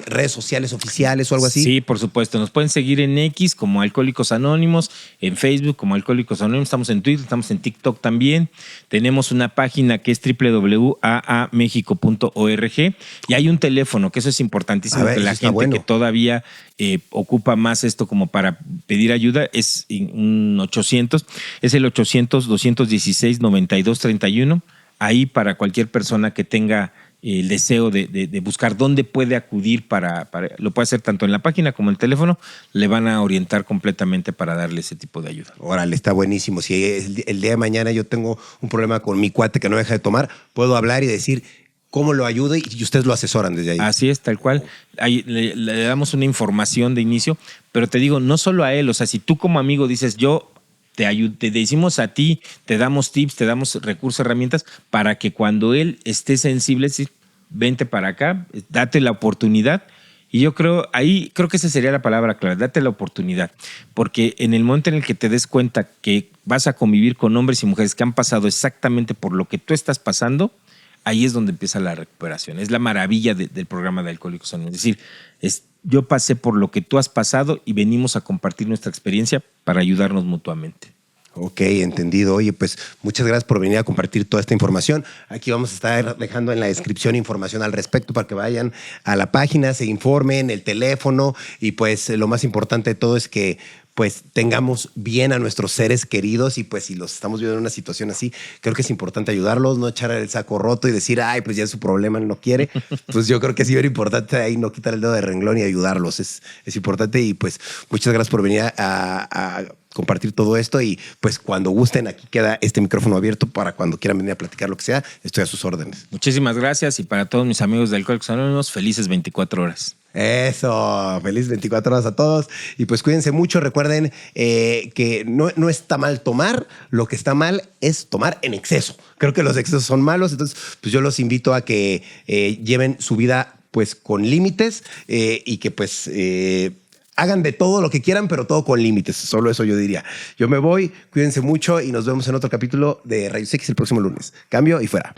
redes sociales oficiales o algo así. Sí, por supuesto, nos pueden seguir en X como Alcohólicos Anónimos, en Facebook como Alcohólicos Anónimos, estamos en Twitter, estamos en TikTok también, tenemos una página que es www.aamexico.org y hay un teléfono, que eso es importantísimo, que la gente que todavía ocupa más esto como para pedir ayuda, es un 800, es el 800-216-9231, ahí para cualquier persona que tenga el deseo de buscar dónde puede acudir lo puede hacer tanto en la página como en el teléfono, le van a orientar completamente para darle ese tipo de ayuda. Órale, está buenísimo. Si el día de mañana yo tengo un problema con mi cuate que no deja de tomar, puedo hablar y decir cómo lo ayudo y ustedes lo asesoran desde ahí. Así es, tal cual. Ahí le damos una información de inicio, pero te digo, no solo a él, o sea, si tú como amigo dices, yo te decimos a ti, te damos tips, te damos recursos, herramientas para que cuando él esté sensible, sí, vente para acá, date la oportunidad. Y yo creo que esa sería la palabra clave, date la oportunidad. Porque en el momento en el que te des cuenta que vas a convivir con hombres y mujeres que han pasado exactamente por lo que tú estás pasando, ahí es donde empieza la recuperación. Es la maravilla del programa de Alcohólicos Anónimos. Es decir, yo pasé por lo que tú has pasado y venimos a compartir nuestra experiencia para ayudarnos mutuamente. Ok, entendido. Oye, pues muchas gracias por venir a compartir toda esta información. Aquí vamos a estar dejando en la descripción información al respecto para que vayan a la página, se informen, el teléfono y pues lo más importante de todo es que pues tengamos bien a nuestros seres queridos y pues si los estamos viendo en una situación así, creo que es importante ayudarlos, no echar el saco roto y decir, ay, pues ya es su problema, no quiere. Pues yo creo que sí era importante ahí no quitar el dedo de renglón y ayudarlos. Es importante y pues muchas gracias por venir a compartir todo esto y pues cuando gusten aquí queda este micrófono abierto para cuando quieran venir a platicar lo que sea, estoy a sus órdenes. Muchísimas gracias y para todos mis amigos de Alcohólicos Anónimos, felices 24 horas. Eso, feliz 24 horas a todos y pues cuídense mucho, recuerden que no está mal tomar, lo que está mal es tomar en exceso, creo que los excesos son malos, entonces pues yo los invito a que lleven su vida pues con límites y que pues hagan de todo lo que quieran, pero todo con límites, solo eso yo diría. Yo me voy, cuídense mucho y nos vemos en otro capítulo de Rayos X el próximo lunes. Cambio y fuera.